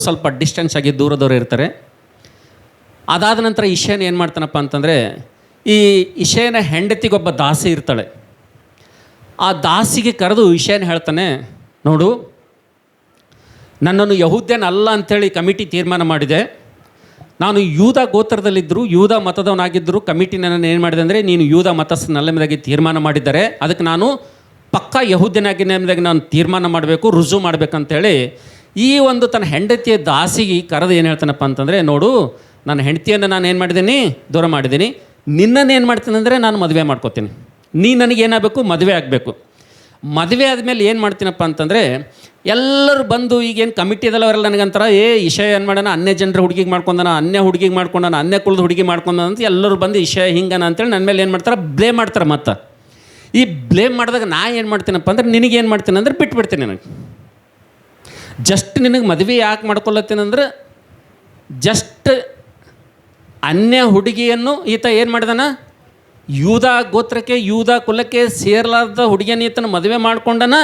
ಸ್ವಲ್ಪ ಡಿಸ್ಟೆನ್ಸ್ ಆಗಿ ದೂರದವರು ಇರ್ತಾರೆ. ಅದಾದ ನಂತರ ಇಷಯನ ಏನು ಮಾಡ್ತಾನಪ್ಪ ಅಂತಂದರೆ, ಈ ಇಷಯನ ಹೆಂಡತಿಗೊಬ್ಬ ದಾಸಿ ಇರ್ತಾಳೆ. ಆ ದಾಸಿಗೆ ಕರೆದು ಇಷಯನ ಹೇಳ್ತಾನೆ, ನೋಡು, ನನ್ನನ್ನು ಯಹೂದ್ಯನ ಅಲ್ಲ ಅಂಥೇಳಿ ಕಮಿಟಿ ತೀರ್ಮಾನ ಮಾಡಿದೆ. ನಾನು ಯೂದ ಗೋತ್ರದಲ್ಲಿದ್ದರು, ಯೂದ ಮತದವನಾಗಿದ್ದರು. ಕಮಿಟಿ ನನ್ನನ್ನು ಏನು ಮಾಡಿದೆ ಅಂದರೆ, ನೀನು ಯೂದ ಮತಸ್ಥನಲ್ಲದಾಗಿ ತೀರ್ಮಾನ ಮಾಡಿದ್ದಾರೆ, ಅದಕ್ಕೆ ನಾನು ಪಕ್ಕಾ ಯಹೂದ್ಯನಾಗಿ ನೆಮ್ಮದಾಗಿ ನಾನು ತೀರ್ಮಾನ ಮಾಡಬೇಕು, ರುಜು ಮಾಡಬೇಕಂತೇಳಿ ಈ ಒಂದು ತನ್ನ ಹೆಂಡತಿಯ ದಾಸಿಗೆ ಕರೆದು ಏನು ಹೇಳ್ತಾನಪ್ಪ ಅಂತಂದರೆ, ನೋಡು, ನನ್ನ ಹೆಂಡತಿಯನ್ನು ನಾನು ಏನು ಮಾಡಿದ್ದೀನಿ, ದೂರ ಮಾಡಿದ್ದೀನಿ. ನಿನ್ನನ್ನು ಏನು ಮಾಡ್ತೀನಿ ಅಂದರೆ, ನಾನು ಮದುವೆ ಮಾಡ್ಕೋತೀನಿ. ನೀ ನನಗೇನಾಗಬೇಕು, ಮದುವೆ ಆಗಬೇಕು. ಮದುವೆ ಆದಮೇಲೆ ಏನು ಮಾಡ್ತೀನಪ್ಪ ಅಂತಂದರೆ, ಎಲ್ಲರೂ ಬಂದು ಈಗೇನು ಕಮಿಟಿ ಅದಲ್ಲವರೆಲ್ಲ ನನಗಂತಾರೆ, ಇಷಯ ಏನು ಮಾಡೋಣ, ಅನ್ಯ ಜನರ ಹುಡುಗಿಗೆ ಮಾಡ್ಕೊಂಡಾನ, ಅನ್ಯ ಹುಡುಗಿಗೆ ಮಾಡ್ಕೊಂಡಾನ, ಅನ್ಯ ಕುಲದ ಹುಡುಗಿ ಮಾಡ್ಕೊಂಡಾನ ಅಂತ ಎಲ್ಲರೂ ಬಂದು ಇಷಯ ಹಿಂಗನ ಅಂತೇಳಿ ನನ್ನ ಮೇಲೆ ಏನು ಮಾಡ್ತಾರೆ, ಬ್ಲೇಮ್ ಮಾಡ್ತಾರೆ. ಮತ್ತು ಈ ಬ್ಲೇಮ್ ಮಾಡಿದಾಗ ನಾ ಏನು ಮಾಡ್ತೀನಪ್ಪ ಅಂದ್ರೆ, ನಿನಗೇನು ಮಾಡ್ತೀನಿ ಅಂದ್ರೆ ಬಿಟ್ಬಿಡ್ತೀನಿ. ನನಗೆ ಜಸ್ಟ್ ನಿನಗೆ ಮದುವೆ ಯಾಕೆ ಮಾಡ್ಕೊಳತ್ತೀನಂದ್ರೆ, ಜಸ್ಟ್ ಅನ್ಯ ಹುಡುಗಿಯನ್ನು ಈತ ಏನು ಮಾಡಿದಾನ, ಯೂದ ಗೋತ್ರಕ್ಕೆ ಯೂದ ಕುಲಕ್ಕೆ ಸೇರ್ಲಾರ್ದ ಹುಡುಗಿಯನ್ನು ಈತನ ಮದುವೆ ಮಾಡ್ಕೊಂಡನ.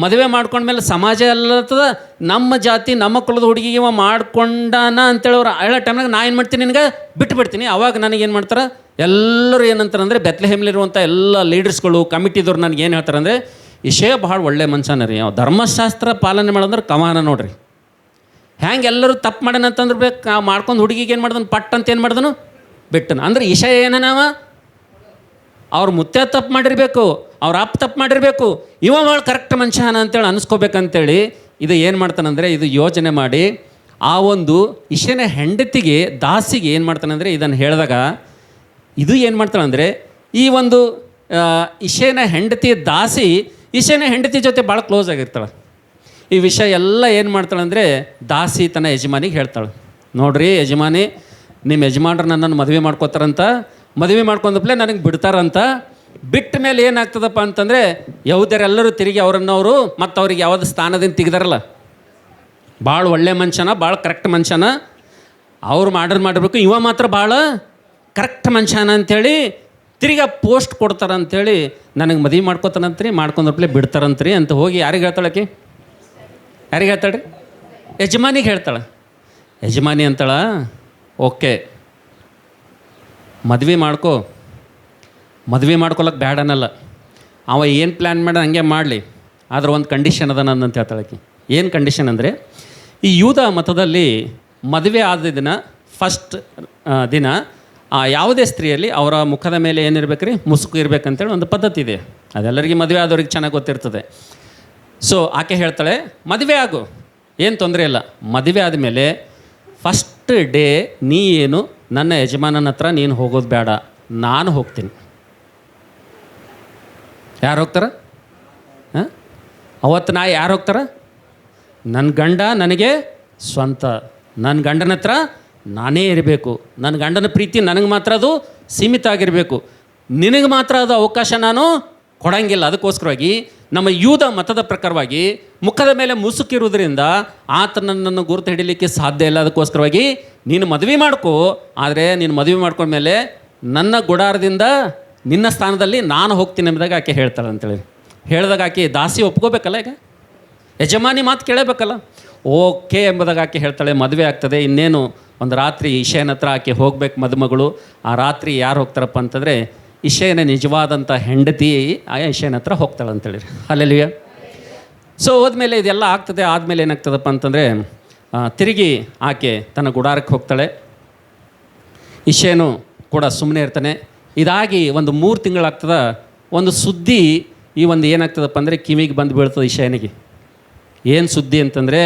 ಮದುವೆ ಮಾಡ್ಕೊಂಡ್ಮೇಲೆ ಸಮಾಜ ಅಲ್ಲತ್ತದ, ನಮ್ಮ ಜಾತಿ ನಮ್ಮ ಕುಲದ ಹುಡುಗಿಗೆ ಇವ ಮಾಡ್ಕೊಂಡಾನ ಅಂತೇಳಿ ಅವ್ರು ಹೇಳೋ ಟೈಮ್ನಾಗ ನಾ ಏನು ಮಾಡ್ತೀನಿ, ನಿನಗೆ ಬಿಟ್ಬಿಡ್ತೀನಿ. ಅವಾಗ ನನಗೇನು ಮಾಡ್ತಾರೆ, ಎಲ್ಲರೂ ಏನಂತಾರಂದರೆ, ಬೆತ್ಲೆಹೇಮ್ಲಿರುವಂಥ ಎಲ್ಲ ಲೀಡರ್ಸ್ಗಳು, ಕಮಿಟಿದವ್ರು ನನಗೇನು ಹೇಳ್ತಾರೆ ಅಂದರೆ, ಇಷಯ ಭಾಳ ಒಳ್ಳೆ ಮನುಷ್ಯನ ರೀ, ಅವ ಧರ್ಮಶಾಸ್ತ್ರ ಪಾಲನೆ ಮಾಡೋದ್ರೆ ಕಮಾನ ನೋಡ್ರಿ. ಹ್ಯಾಂಗೆ ಎಲ್ಲರೂ ತಪ್ಪು ಮಾಡ್ಯಾನಂತಂದ್ರೆ ಬೇಕು ಮಾಡ್ಕೊಂಡು ಹುಡುಗಿಗೆ ಏನು ಮಾಡ್ದನು, ಪಟ್ ಅಂತ ಏನು ಮಾಡ್ದನು, ಬಿಟ್ಟನು. ಅಂದ್ರೆ ಇಷಯ ಏನವ, ಅವ್ರ ಮುತ್ತೆ ತಪ್ಪು ಮಾಡಿರಬೇಕು, ಅವ್ರ ಅಪ್ಪ ತಪ್ಪು ಮಾಡಿರಬೇಕು, ಇವ ಭಾಳ ಕರೆಕ್ಟ್ ಮನುಷ್ಯನ ಅಂತೇಳಿ ಅನಿಸ್ಕೋಬೇಕಂತೇಳಿ ಇದು ಏನು ಮಾಡ್ತಾನಂದರೆ, ಇದು ಯೋಚನೆ ಮಾಡಿ ಆ ಒಂದು ಇಷಯನ ಹೆಂಡತಿಗೆ ದಾಸಿಗೆ ಏನು ಮಾಡ್ತಾನಂದರೆ, ಇದನ್ನು ಹೇಳಿದಾಗ ಇದು ಏನು ಮಾಡ್ತಾಳಂದರೆ, ಈ ಒಂದು ಇಷಯನ ಹೆಂಡತಿ ದಾಸಿ ಇಷಯನ ಹೆಂಡತಿ ಜೊತೆ ಭಾಳ ಕ್ಲೋಸ್ ಆಗಿರ್ತಾಳೆ. ಈ ವಿಷಯ ಎಲ್ಲ ಏನು ಮಾಡ್ತಾಳಂದರೆ, ದಾಸಿ ತನ್ನ ಯಜಮಾನಿಗೆ ಹೇಳ್ತಾಳೆ, ನೋಡ್ರಿ ಯಜಮಾನಿ, ನಿಮ್ಮ ಯಜಮಾನ್ರು ನನ್ನನ್ನು ಮದುವೆ ಮಾಡ್ಕೋತಾರಂತ, ಮದುವೆ ಮಾಡ್ಕೊಂಡಪ್ಲೆ ನನಗೆ ಬಿಡ್ತಾರಂತ. ಬಿಟ್ಟ ಮೇಲೆ ಏನಾಗ್ತದಪ್ಪ ಅಂತಂದರೆ, ಯಹೂದ್ಯರೆಲ್ಲರೂ ತಿರುಗಿ ಅವರನ್ನವರು ಮತ್ತು ಅವ್ರಿಗೆ ಯಾವುದು ಸ್ಥಾನದಿಂದ ತೆಗ್ದಾರಲ್ಲ, ಭಾಳ ಒಳ್ಳೆ ಮನುಷ್ಯನ, ಭಾಳ ಕರೆಕ್ಟ್ ಮನುಷ್ಯನ, ಅವ್ರು ಮಾಡಿರ್ಬೇಕು, ಇವ ಮಾತ್ರ ಭಾಳ ಕರೆಕ್ಟ್ ಮನುಷ್ಯನ ಅಂಥೇಳಿ ತಿರ್ಗಿ ಪೋಸ್ಟ್ ಕೊಡ್ತಾರಂಥೇಳಿ, ನನಗೆ ಮದುವೆ ಮಾಡ್ಕೋತಾನಂತ್ರಿ, ಮಾಡ್ಕೊಂಡ್ರಪ್ಲೆ ಬಿಡ್ತಾರಂತ್ರಿ ಅಂತ ಹೋಗಿ ಯಾರಿಗೆ ಹೇಳ್ತಾಳಕ್ಕೆ, ಯಾರಿಗೆ ಹೇಳ್ತಾಳ್ರಿ, ಯಜಮಾನಿಗೆ ಹೇಳ್ತಾಳೆ. ಯಜಮಾನಿ ಅಂತಾಳ, ಓಕೆ ಮದುವೆ ಮಾಡ್ಕೋ, ಮದುವೆ ಮಾಡ್ಕೊಳಕ್ಕೆ ಬ್ಯಾಡ ಅನ್ನಲ್ಲ, ಅವ ಏನು ಪ್ಲ್ಯಾನ್ ಮಾಡಿ ಹಂಗೆ ಮಾಡಲಿ, ಆದ್ರೆ ಒಂದು ಕಂಡೀಷನ್ ಅದ ನನ್ನ ಅಂತ ಹೇಳ್ತಾಳಕ್ಕೆ. ಏನು ಕಂಡೀಷನ್ ಅಂದರೆ, ಈ ಯೂದ ಮತದಲ್ಲಿ ಮದುವೆ ಆದ ದಿನ ಫಸ್ಟ್ ದಿನ ಯಾವುದೇ ಸ್ತ್ರೀಯಲ್ಲಿ ಅವರ ಮುಖದ ಮೇಲೆ ಏನಿರ್ಬೇಕು ರೀ, ಮುಸುಕು ಇರಬೇಕಂತೇಳಿ ಒಂದು ಪದ್ಧತಿ ಇದೆ. ಅದೆಲ್ಲರಿಗೆ ಮದುವೆ ಆದವ್ರಿಗೆ ಚೆನ್ನಾಗಿ ಗೊತ್ತಿರ್ತದೆ. ಸೊ ಆಕೆ ಹೇಳ್ತಾಳೆ, ಮದುವೆ ಆಗು, ಏನು ತೊಂದರೆ ಇಲ್ಲ, ಮದುವೆ ಆದಮೇಲೆ ಫಸ್ಟ್ ಡೇ ನೀ ಏನು ನನ್ನ ಯಜಮಾನನ ಹತ್ರ ನೀನು ಹೋಗೋದು ಬೇಡ, ನಾನು ಹೋಗ್ತೀನಿ. ಯಾರು ಹೋಗ್ತಾರ? ಹಾಂ, ಅವತ್ತು ನಾ ಯಾರು ಹೋಗ್ತಾರ? ನನ್ನ ಗಂಡ ನನಗೆ ಸ್ವಂತ, ನನ್ನ ಗಂಡನ ಹತ್ರ ನಾನೇ ಇರಬೇಕು, ನನ್ನ ಗಂಡನ ಪ್ರೀತಿ ನನಗೆ ಮಾತ್ರ ಅದು ಸೀಮಿತ ಆಗಿರಬೇಕು, ನಿನಗೆ ಮಾತ್ರ ಅದು ಅವಕಾಶ ನಾನು ಕೊಡಂಗಿಲ್ಲ. ಅದಕ್ಕೋಸ್ಕರವಾಗಿ ನಮ್ಮ ಯೂದ ಮತದ ಪ್ರಕಾರವಾಗಿ ಮುಖದ ಮೇಲೆ ಮುಸುಕಿರುವುದರಿಂದ ಆತ ನನ್ನನ್ನು ಗುರುತು ಹಿಡಿಲಿಕ್ಕೆ ಸಾಧ್ಯ ಇಲ್ಲ. ಅದಕ್ಕೋಸ್ಕರವಾಗಿ ನೀನು ಮದುವೆ ಮಾಡ್ಕೋ, ಆದರೆ ನೀನು ಮದುವೆ ಮಾಡ್ಕೊಂಡ್ಮೇಲೆ ನನ್ನ ಗುಡಾರದಿಂದ ನಿನ್ನ ಸ್ಥಾನದಲ್ಲಿ ನಾನು ಹೋಗ್ತೀನಿ ಎಂಬುದಾಗ ಆಕೆ ಹೇಳ್ತಾಳೆ ಅಂತೇಳಿ ಹೇಳಿದಾಗ ಆಕೆ ದಾಸಿ ಒಪ್ಕೋಬೇಕಲ್ಲ, ಈಗ ಯಜಮಾನಿ ಮಾತು ಕೇಳಬೇಕಲ್ಲ. ಓಕೆ ಎಂಬುದಾಗ ಆಕೆ ಹೇಳ್ತಾಳೆ, ಮದುವೆ ಆಗ್ತದೆ. ಇನ್ನೇನು ಒಂದು ರಾತ್ರಿ ಇಷಯನ ಹತ್ರ ಆಕೆ ಹೋಗ್ಬೇಕು ಮದುಮಗಳು. ಆ ರಾತ್ರಿ ಯಾರು ಹೋಗ್ತಾರಪ್ಪ ಅಂತಂದರೆ, ಇಷಯನ ನಿಜವಾದಂಥ ಹೆಂಡತಿ ಆ ಇಷಯನ ಹತ್ರ ಹೋಗ್ತಾಳೆ ಅಂತೇಳಿ. ಅಲ್ಲೆಲ್ಲಿಯ ಸೊ ಹೋದ್ಮೇಲೆ ಇದೆಲ್ಲ ಆಗ್ತದೆ. ಆದಮೇಲೆ ಏನಾಗ್ತದಪ್ಪ ಅಂತಂದರೆ, ತಿರುಗಿ ಆಕೆ ತನ್ನ ಗುಡಾರಕ್ಕೆ ಹೋಗ್ತಾಳೆ. ಇಷಯನು ಕೂಡ ಸುಮ್ಮನೆ ಇರ್ತಾನೆ. ಇದಾಗಿ ಒಂದು 3 ತಿಂಗಳಾಗ್ತದ. ಒಂದು ಸುದ್ದಿ ಈ ಒಂದು ಏನಾಗ್ತದಪ್ಪ ಅಂದರೆ ಕಿವಿಗೆ ಬಂದು ಬೀಳ್ತದೆ ಇಷಯನಿಗೆ. ಏನು ಸುದ್ದಿ ಅಂತಂದರೆ,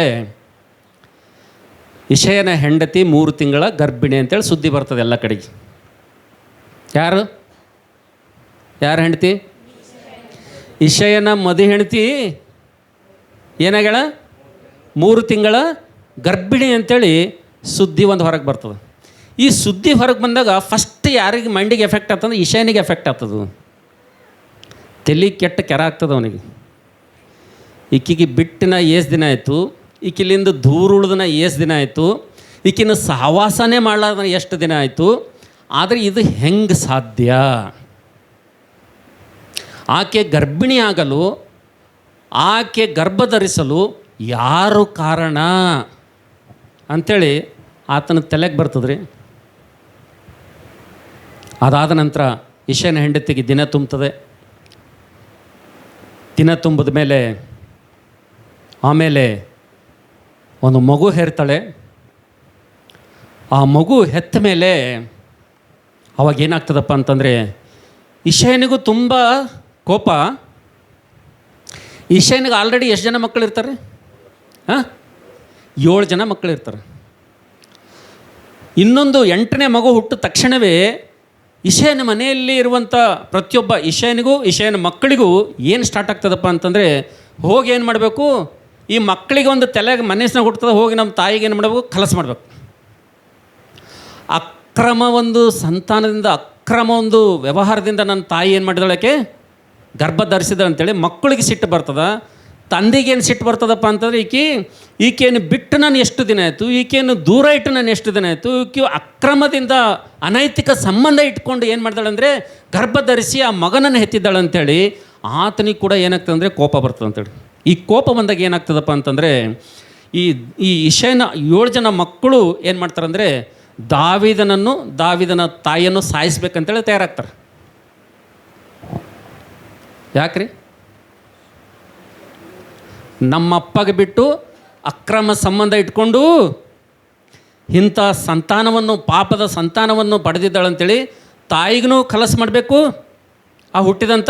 ಇಷಯನ ಹೆಂಡತಿ 3 ತಿಂಗಳ ಗರ್ಭಿಣಿ ಅಂತೇಳಿ ಸುದ್ದಿ ಬರ್ತದೆ ಎಲ್ಲ ಕಡೆಗೆ. ಯಾರು ಹೆಂಡತಿ? ಇಷಯನ ಮದಿ ಹೆಂಡತಿ ಏನಾಗ್ಯಾಳ, 3 ತಿಂಗಳ ಗರ್ಭಿಣಿ ಅಂತೇಳಿ ಸುದ್ದಿ ಒಂದು ಹೊರಗೆ ಬರ್ತದೆ. ಈ ಸುದ್ದಿ ಹೊರಗೆ ಬಂದಾಗ ಫಸ್ಟ್ ಯಾರಿಗೆ ಮೈಂಡಿಗೆ ಎಫೆಕ್ಟ್ ಆಗ್ತದೆ, ಇಷಯನಿಗೆ ಎಫೆಕ್ಟ್ ಆಗ್ತದೆ. ತಲೆ ಕೆಟ್ಟ ಕೆರ ಆಗ್ತದೆ ಅವನಿಗೆ. ಈಕಿಗೆ ಬಿಟ್ಟಿನ ಏಸು ದಿನ ಆಯಿತು, ಈಕಿಲಿಂದ ದೂರ ಉಳಿದನ ಏಸು ದಿನ ಆಯಿತು, ಈಕಿನ ಸಹವಾಸನೇ ಮಾಡಲಾರ್ದ ಎಷ್ಟು ದಿನ ಆಯಿತು. ಆದರೆ ಇದು ಹೆಂಗೆ ಸಾಧ್ಯ? ಆಕೆ ಗರ್ಭಿಣಿ ಆಗಲು, ಆಕೆ ಗರ್ಭ ಧರಿಸಲು ಯಾರು ಕಾರಣ? ಅಂಥೇಳಿ ಆತನ ತಲೆಗೆ ಬರ್ತದ್ರಿ. ಅದಾದ ನಂತರ ಇಷಯನ ಹೆಂಡತಿಗೆ ದಿನ ತುಂಬುತ್ತದೆ. ದಿನ ತುಂಬಿದ ಮೇಲೆ ಆಮೇಲೆ ಒಂದು ಮಗು ಹೆರ್ತಾಳೆ. ಆ ಮಗು ಹೆತ್ತ ಮೇಲೆ ಅವಾಗ ಏನಾಗ್ತದಪ್ಪ ಅಂತಂದರೆ ಇಷಯನಿಗೂ ತುಂಬ ಕೋಪ. ಇಷಯನಿಗೆ ಆಲ್ರೆಡಿ ಎಷ್ಟು ಜನ ಮಕ್ಕಳಿರ್ತಾರೆ? 7 ಜನ ಮಕ್ಕಳಿರ್ತಾರೆ. ಇನ್ನೊಂದು 8ನೇ ಮಗು ಹುಟ್ಟಿದ ತಕ್ಷಣವೇ ಇಷಯನ ಮನೆಯಲ್ಲಿ ಇರುವಂಥ ಪ್ರತಿಯೊಬ್ಬ ಇಷಯನಿಗೂ ಇಷಯನ ಮಕ್ಕಳಿಗೂ ಏನು ಸ್ಟಾರ್ಟ್ ಆಗ್ತದಪ್ಪ ಅಂತಂದರೆ, ಹೋಗಿ ಏನು ಮಾಡಬೇಕು, ಈ ಮಕ್ಕಳಿಗೆ ಒಂದು ತಲೆಗೆ ಮನಸ್ಸಿನಾಗ ಹುಡ್ತದೆ, ಹೋಗಿ ನಮ್ಮ ತಾಯಿಗೆ ಏನು ಮಾಡಬೇಕು, ಖಲಸ ಮಾಡಬೇಕು. ಅಕ್ರಮ ಒಂದು ಸಂತಾನದಿಂದ, ಅಕ್ರಮ ಒಂದು ವ್ಯವಹಾರದಿಂದ ನನ್ನ ತಾಯಿ ಏನು ಮಾಡಿದಳಕ್ಕೆ ಗರ್ಭ ಧರಿಸಿದ ಅಂತೇಳಿ ಮಕ್ಕಳಿಗೆ ಸಿಟ್ಟು ಬರ್ತದ. ತಂದೆಗೇನು ಸಿಟ್ಟು ಬರ್ತದಪ್ಪ ಅಂತಂದರೆ, ಈಕೆಯನ್ನು ಬಿಟ್ಟು ನಾನು ಎಷ್ಟು ದಿನ ಆಯಿತು, ಈಕೆಯನ್ನು ದೂರ ಇಟ್ಟು ನಾನು ಎಷ್ಟು ದಿನ ಆಯಿತು, ಈಕೆ ಅಕ್ರಮದಿಂದ ಅನೈತಿಕ ಸಂಬಂಧ ಇಟ್ಕೊಂಡು ಏನು ಮಾಡ್ತಾಳಂದರೆ ಗರ್ಭ ಧರಿಸಿ ಆ ಮಗನನ್ನು ಹೆತ್ತಿದ್ದಾಳಂತೇಳಿ ಆತನಿಗೆ ಕೂಡ ಏನಾಗ್ತದೆ ಅಂದರೆ ಕೋಪ ಬರ್ತದೆ ಅಂತೇಳಿ. ಈ ಕೋಪ ಬಂದಾಗ ಏನಾಗ್ತದಪ್ಪ ಅಂತಂದರೆ, ಈ ಇಷಯನ 7 ಜನ ಮಕ್ಕಳು ಏನು ಮಾಡ್ತಾರಂದರೆ ದಾವೀದನ ತಾಯಿಯನ್ನು ಸಾಯಿಸ್ಬೇಕಂತೇಳಿ ತಯಾರಾಗ್ತಾರೆ. ಯಾಕ್ರಿ? ನಮ್ಮಪ್ಪಗೆ ಬಿಟ್ಟು ಅಕ್ರಮ ಸಂಬಂಧ ಇಟ್ಕೊಂಡು ಇಂಥ ಸಂತಾನವನ್ನು, ಪಾಪದ ಸಂತಾನವನ್ನು ಪಡೆದಿದ್ದಾಳಂತೇಳಿ ತಾಯಿಗೂ ಖಲಾಸ್ ಮಾಡಬೇಕು, ಆ ಹುಟ್ಟಿದಂಥ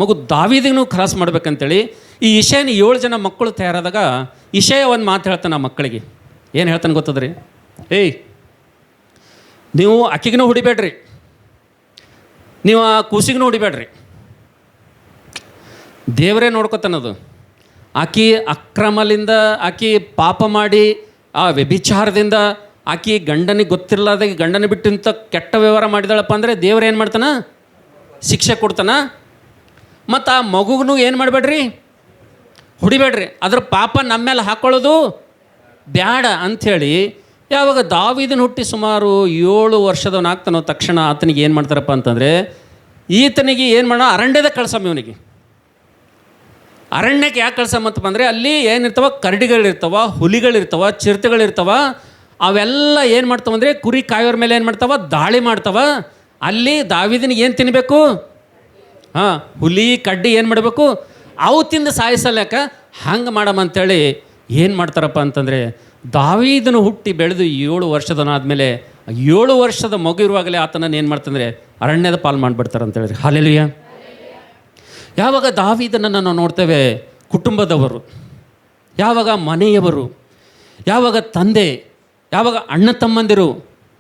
ಮಗು ದಾವೀದಿಗೂ ಖಲಾಸ್ ಮಾಡ್ಬೇಕಂತೇಳಿ ಈ ಇಷಯನ 7 ಜನ ಮಕ್ಕಳು ತಯಾರಾದಾಗ ಇಷಯ ಒಂದು ಮಾತು ಹೇಳ್ತಾನೆ ಆ ಮಕ್ಕಳಿಗೆ. ಏನು ಹೇಳ್ತಾನೆ ಗೊತ್ತದ್ರಿ? ಏಯ್, ನೀವು ಅಕ್ಕಿಗೂ ಹೊಡಿಬೇಡ್ರಿ, ನೀವು ಆ ಕೂಸಿಗೂ ಹೊಡಿಬೇಡ್ರಿ, ದೇವರೇ ನೋಡ್ಕೊತಾನದು. ಆಕಿ ಅಕ್ರಮಲಿಂದ, ಆಕಿ ಪಾಪ ಮಾಡಿ ಆ ವ್ಯಭಿಚಾರದಿಂದ ಆಕಿ ಗಂಡನಿಗೆ ಗೊತ್ತಿರಲಾರ್ದಾಗಿ ಗಂಡನ ಬಿಟ್ಟು ಇಂಥ ಕೆಟ್ಟ ವ್ಯವಹಾರ ಮಾಡಿದಾಳಪ್ಪ ಅಂದರೆ ದೇವ್ರು ಏನು ಮಾಡ್ತಾನ? ಶಿಕ್ಷೆ ಕೊಡ್ತಾನ. ಮತ್ತು ಆ ಮಗುಗೂ ಏನು ಮಾಡಬೇಡ್ರಿ, ಹೊಡಿಬೇಡ್ರಿ, ಅದ್ರ ಪಾಪ ನಮ್ಮ ಮೇಲೆ ಹಾಕ್ಕೊಳ್ಳೋದು ಬ್ಯಾಡ ಅಂಥೇಳಿ ಯಾವಾಗ ದಾವೀದನ ಹುಟ್ಟಿ ಸುಮಾರು 7 ವರ್ಷದವನಾಗ್ತಾನೋ ತಕ್ಷಣ ಆತನಿಗೆ ಏನು ಮಾಡ್ತಾರಪ್ಪ ಅಂತಂದರೆ, ಈತನಿಗೆ ಏನು ಮಾಡೋಣ, ಅರಣ್ಯದ ಕಳ್ಸಮ್ಮ. ಇವನಿಗೆ ಅರಣ್ಯಕ್ಕೆ ಯಾಕೆ ಕಳ್ಸಮ್ಮಂತಪ್ಪ ಅಂದರೆ, ಅಲ್ಲಿ ಏನಿರ್ತಾವ, ಕರಡಿಗಳಿರ್ತಾವ, ಹುಲಿಗಳಿರ್ತಾವ, ಚಿರತೆಗಳಿರ್ತಾವ. ಅವೆಲ್ಲ ಏನು ಮಾಡ್ತಾವಂದರೆ ಕುರಿ ಕಾಯೋರ ಮೇಲೆ ಏನು ಮಾಡ್ತಾವ, ದಾಳಿ ಮಾಡ್ತಾವ. ಅಲ್ಲಿ ದಾವೀದನಿಗೆ ಏನು ತಿನ್ನಬೇಕು? ಹುಲಿ ಕಡ್ಡಿ ಏನು ಮಾಡಬೇಕು, ಅವು ತಿಂದು ಸಾಯಿಸಲ್ಯಾಕ ಹಂಗೆ ಮಾಡಮ್ಮ ಅಂಥೇಳಿ ಏನು ಮಾಡ್ತಾರಪ್ಪ ಅಂತಂದರೆ, ದಾವೀದನು ಹುಟ್ಟಿ ಬೆಳೆದು 7 ವರ್ಷದನಾದಮೇಲೆ 7 ವರ್ಷದ ಮಗು ಇರುವಾಗಲೇ ಆತನನ್ನು ಏನು ಮಾಡ್ತಂದರೆ ಅರಣ್ಯದ ಪಾಲು ಮಾಡಿಬಿಡ್ತಾರೆ ಅಂತೇಳಿ. ಹಲ್ಲೆಲೂಯಾ. ಯಾವಾಗ ದಾವೀದನನ್ನು ನಾವು ನೋಡ್ತೇವೆ, ಕುಟುಂಬದವರು, ಯಾವಾಗ ಮನೆಯವರು, ಯಾವಾಗ ತಂದೆ, ಯಾವಾಗ ಅಣ್ಣ ತಮ್ಮಂದಿರು,